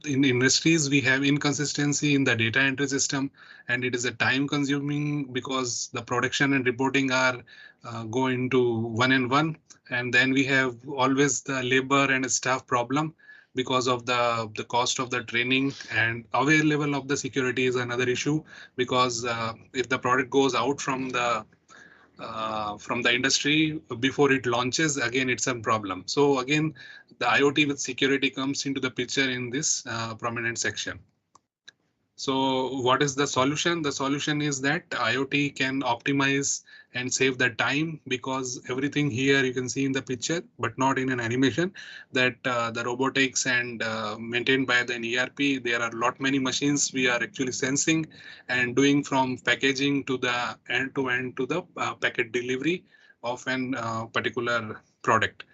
[SPEAKER 4] In industries, we have inconsistency in the data entry system, and it is a time consuming because the production and reporting are go into one and one. And then we have always the labor and staff problem because of the cost of the training, and aware level of the security is another issue, because if the product goes out from the industry before it launches, again it's a problem. So again, the IoT with security comes into the picture in this prominent section. So what is the solution? The solution is that IoT can optimize and save the time, because everything here you can see in the picture, but not in an animation, that the robotics and maintained by the ERP, there are many machines we are actually sensing and doing from packaging to the end-to-end to the packet delivery of an particular product.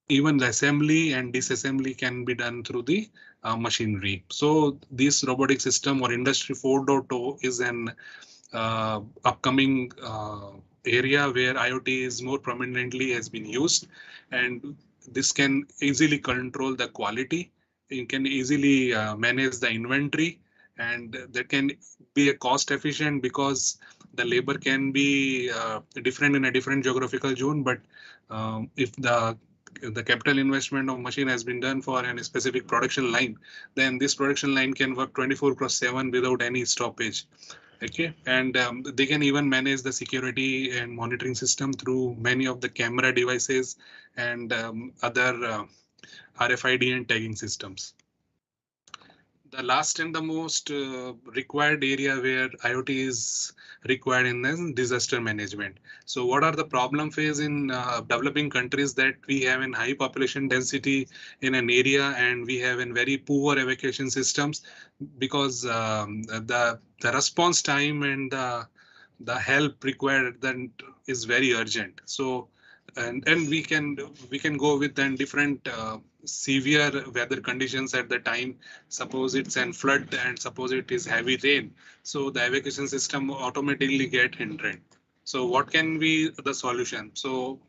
[SPEAKER 4] Even the assembly and disassembly can be done through the machinery. So this robotic system or Industry 4.0 is an upcoming area where IoT is more prominently has been used, and this can easily control the quality. It can easily manage the inventory, and that can be a cost efficient because the labor can be different in a different geographical zone. But if the capital investment of machine has been done for a specific production line, then this production line can work 24/7 without any stoppage. Okay, and they can even manage the security and monitoring system through many of the camera devices and other RFID and tagging systems. The last and the most required area where IoT is required in is disaster management. So what are the problem phase in developing countries, that we have a high population density in an area and we have a very poor evacuation systems, because the response time and the help required then is very urgent. So and we can go with then different severe weather conditions at the time. Suppose it's a flood and suppose it is heavy rain, so the evacuation system automatically get hindered. So what can be the solution? So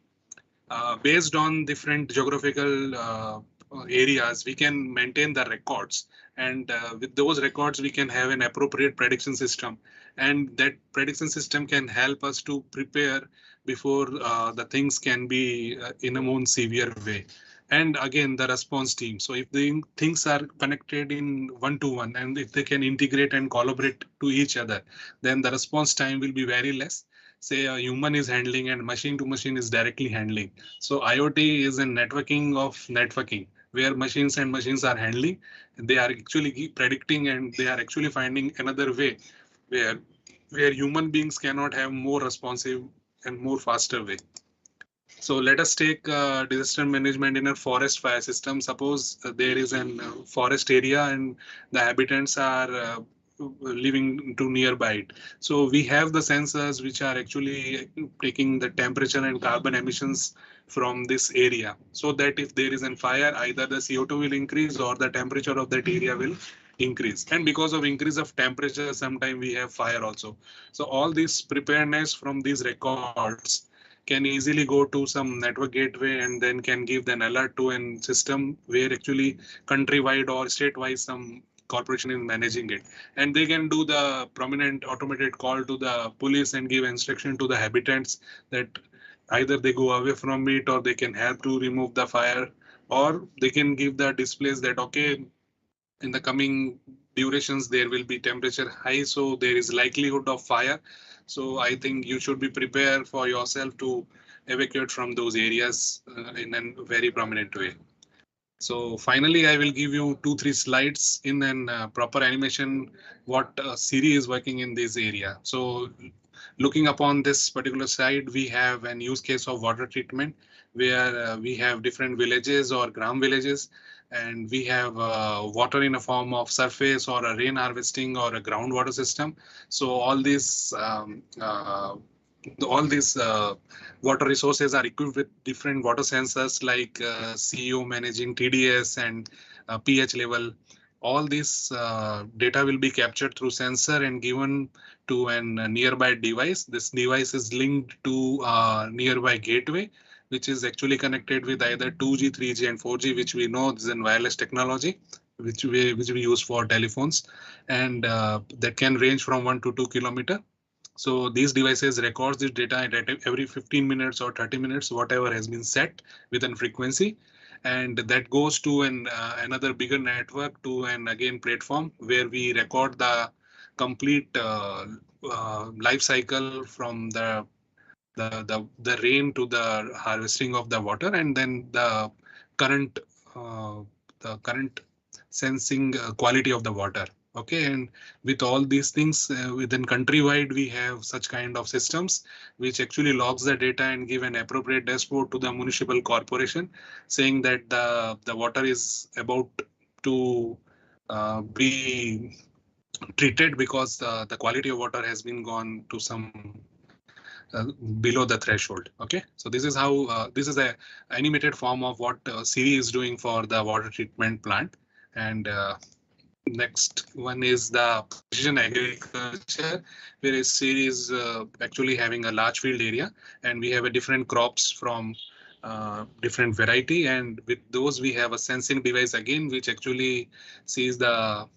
[SPEAKER 4] based on different geographical areas, we can maintain the records, and with those records, we can have an appropriate prediction system, and that prediction system can help us to prepare before the things can be in a more severe way. And again, the response team. So if the things are connected in one-to-one, and if they can integrate and collaborate to each other, then the response time will be very less. Say a human is handling and machine to machine is directly handling. So IoT is a networking of networking, where machines and machines are handling, and they are actually predicting, and they are actually finding another way where human beings cannot have more responsive and more faster way. So let us take disaster management in a forest fire system. Suppose there is an forest area and the habitants are living to nearby it. So we have the sensors which are actually taking the temperature and carbon emissions from this area, so that if there is a fire, either the CO2 will increase or the temperature of that area will increase. And because of increase of temperature, sometimes we have fire also. So all this preparedness from these records can easily go to some network gateway and then can give an alert to a system where actually countrywide or statewide some corporation is managing it, and they can do the prominent automated call to the police and give instruction to the habitants that either they go away from it, or they can help to remove the fire, or they can give the displays that okay, in the coming durations there will be temperature high, so there is likelihood of fire. So I think you should be prepared for yourself to evacuate from those areas in a very prominent way. So finally, I will give you 2-3 slides in a proper animation what Siri is working in this area. So looking upon this particular slide, we have an use case of water treatment where we have different villages or gram villages, and we have water in a form of surface or a rain harvesting or a groundwater system. So all these water resources are equipped with different water sensors like CO managing TDS and pH level. All this data will be captured through sensor and given to a nearby device. This device is linked to a nearby gateway, which is actually connected with either 2G, 3G, and 4G, which we know is in wireless technology, which we use for telephones, and that can range from 1 to 2 kilometers. So these devices record this data at every 15 minutes or 30 minutes, whatever has been set with a frequency. And that goes to another bigger network to an again platform where we record the complete life cycle from the rain to the harvesting of the water, and then the current sensing quality of the water. Okay, and with all these things within countrywide, we have such kind of systems which actually logs the data and give an appropriate dashboard to the municipal corporation, saying that the water is about to be treated because the quality of water has been gone to some below the threshold. Okay, so this is how this is a animated form of what Siri is doing for the water treatment plant. And next one is the precision agriculture, where a Siri is actually having a large field area, and we have a different crops from different variety, and with those we have a sensing device again, which actually sees the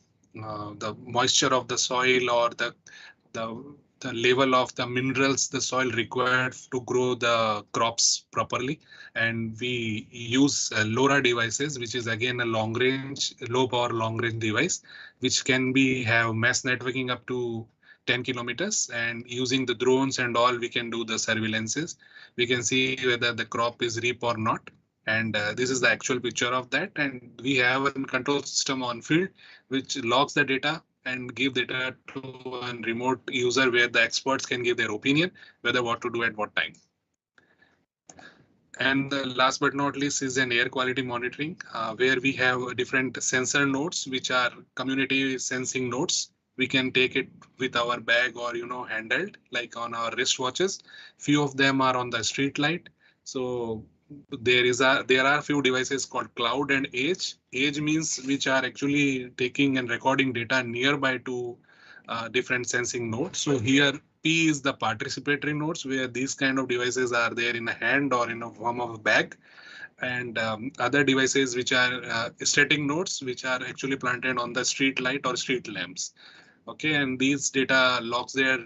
[SPEAKER 4] moisture of the soil or the level of the minerals the soil required to grow the crops properly. And we use LoRa devices, which is again a long range, low power long range device, which can be have mass networking up to 10 kilometers, and using the drones and all, we can do the surveillances. We can see whether the crop is reap or not. And this is the actual picture of that. And we have a control system on field, which logs the data and give data to a remote user where the experts can give their opinion whether what to do at what time. And last but not least is an air quality monitoring, where we have different sensor nodes, which are community sensing nodes. We can take it with our bag or handheld, like on our wristwatches. Few of them are on the street light. So there are few devices called cloud and edge. Edge means which are actually taking and recording data nearby to different sensing nodes. So here P is the participatory nodes, where these kind of devices are there in a hand or in a form of a bag, and other devices which are static nodes, which are actually planted on the street light or street lamps. Okay, and these data logs their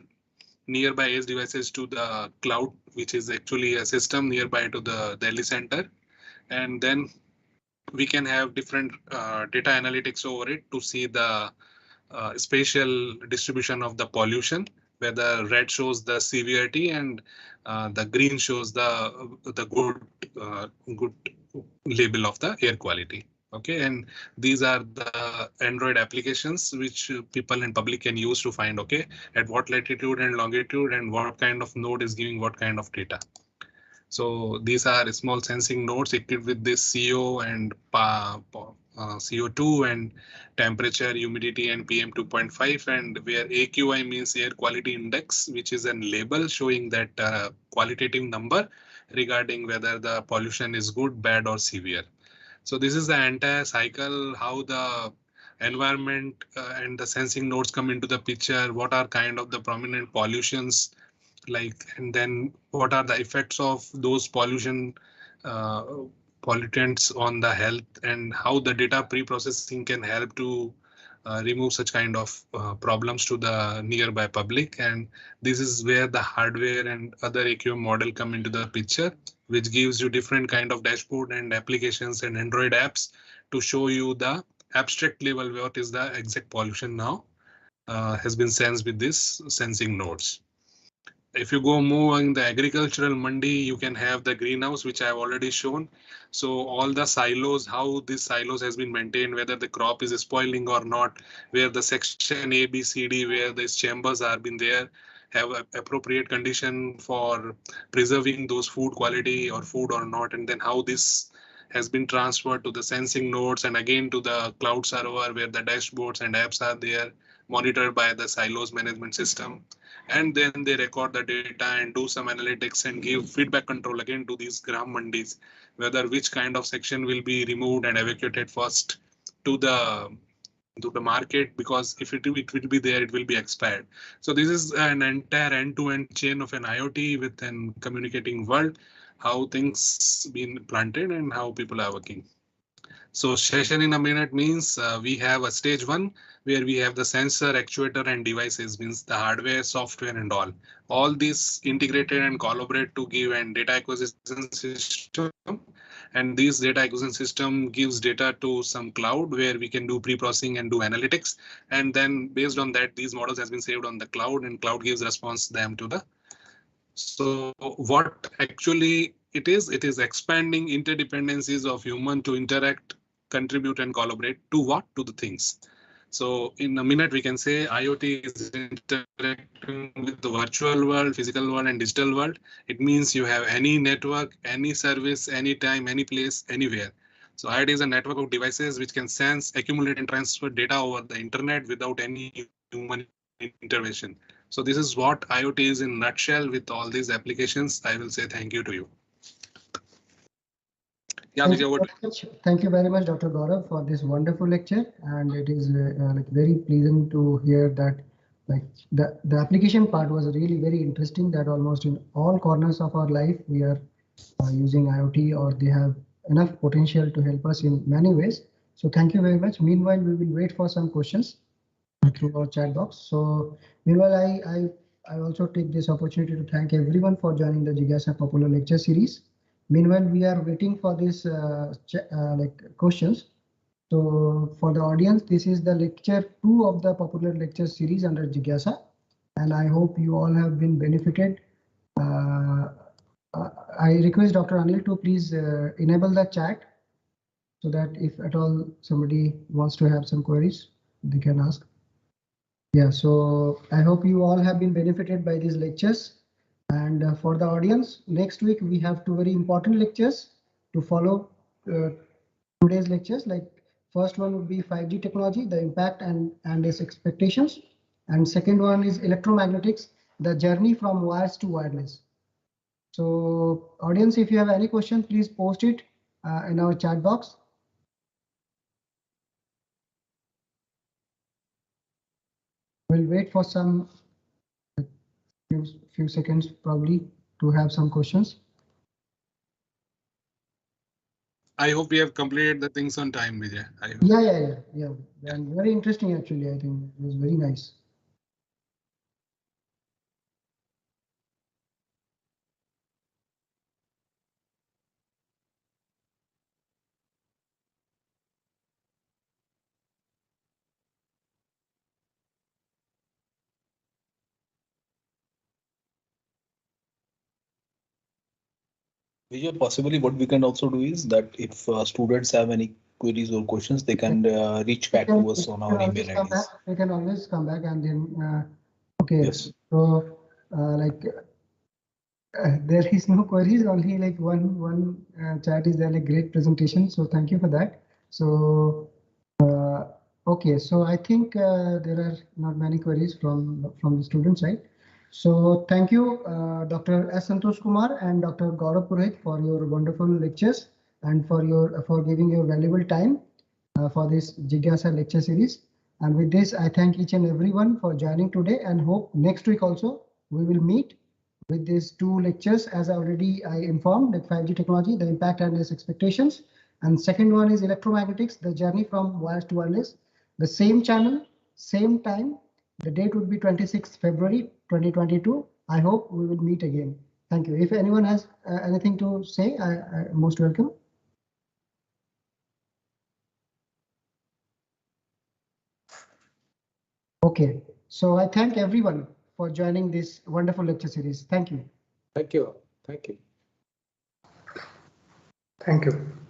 [SPEAKER 4] nearby edge devices to the cloud, which is actually a system nearby to the Delhi center, and then we can have different data analytics over it to see the spatial distribution of the pollution, where the red shows the severity and the green shows the good label of the air quality. Okay, and these are the Android applications which people and public can use to find, okay, at what latitude and longitude and what kind of node is giving what kind of data. So these are small sensing nodes equipped with this CO and CO2 and temperature, humidity, and PM 2.5, and where AQI means air quality index, which is a label showing that qualitative number regarding whether the pollution is good, bad, or severe. So this is the entire cycle, how the environment and the sensing nodes come into the picture, what are kind of the prominent pollutions, like, and then what are the effects of those pollutants on the health, and how the data pre-processing can help to remove such kind of problems to the nearby public. And this is where the hardware and other AQM model come into the picture, which gives you different kind of dashboard and applications and Android apps to show you the abstract level what is the exact pollution now has been sensed with this sensing nodes. If you go more in the agricultural mandi, you can have the greenhouse, which I have already shown. So all the silos, how this silos has been maintained, whether the crop is spoiling or not, where the section A, B, C, D, where these chambers are been there, have a appropriate condition for preserving those food quality or food or not, and then how this has been transferred to the sensing nodes and again to the cloud server, where the dashboards and apps are there, monitored by the silos management system. And then they record the data and do some analytics and give feedback control again to these gram mandis, whether which kind of section will be removed and evacuated first to the market, because if it will be there, it will be expired. So this is an entire end-to-end chain of an IoT with an communicating world, how things been planted and how people are working. So session in a minute means we have a stage one where we have the sensor, actuator, and devices, means the hardware, software, and all. All these integrated and collaborate to give an data acquisition system. And this data acquisition system gives data to some cloud where we can do pre-processing and do analytics. And then based on that, these models has been saved on the cloud, and cloud gives response them to the. So what actually it is expanding interdependencies of human to interact, contribute, and collaborate to what? To the things. So in a minute, we can say IoT is interacting with the virtual world, physical world, and digital world. It means you have any network, any service, anytime, any place, anywhere. So IoT is a network of devices which can sense, accumulate, and transfer data over the internet without any human intervention. So this is what IoT is in a nutshell with all these applications. I will say thank you to you. Yeah,
[SPEAKER 1] Thank you very much, Dr. Gaurav, for this wonderful lecture. And it is like very pleasant to hear that like the application part was really very interesting, that almost in all corners of our life we are using IoT, or they have enough potential to help us in many ways. So thank you very much. Meanwhile, we will wait for some questions through our chat box. So meanwhile, I also take this opportunity to thank everyone for joining the Jigyasa Popular Lecture Series. Meanwhile, we are waiting for this like questions. So for the audience, this is the lecture 2 of the Popular Lecture Series under Jigyasa, and I hope you all have been benefited. I request Dr. Anil to please enable the chat so that if at all somebody wants to have some queries, they can ask. Yeah, so I hope you all have been benefited by these lectures. And for the audience, next week we have 2 very important lectures to follow today's lectures. Like first one would be 5G technology, the impact and its expectations. And second one is electromagnetics, the journey from wires to wireless. So audience, if you have any question, please post it in our chat box. We'll wait for some few seconds probably to have some questions.
[SPEAKER 4] I hope we have completed the things on time, Vijay. I hope.
[SPEAKER 1] Yeah. And very interesting actually. I think it was very nice.
[SPEAKER 5] Vijay, possibly what we can also do is that if students have any queries or questions, they can reach back to us on our email IDs.
[SPEAKER 1] We can always come back and then okay.
[SPEAKER 5] Yes.
[SPEAKER 1] So like there is no queries, only like one chat is there, like great presentation. So thank you for that. So okay, so I think there are not many queries from the student side. So thank you, Dr. S. Santos Kumar and Dr. Gaurav Pravik for your wonderful lectures and for giving your valuable time for this Jigyasa lecture series. And with this, I thank each and everyone for joining today and hope next week also we will meet with these two lectures as already I informed, like 5G technology, the impact and its expectations. And second one is electromagnetics, the journey from wires to wireless. The same channel, same time. The date would be 26th February 2022. I hope we will meet again. Thank you. If anyone has anything to say, I most welcome. Okay, so I thank everyone for joining this wonderful lecture series. Thank you.
[SPEAKER 2] Thank you. Thank you.
[SPEAKER 3] Thank you.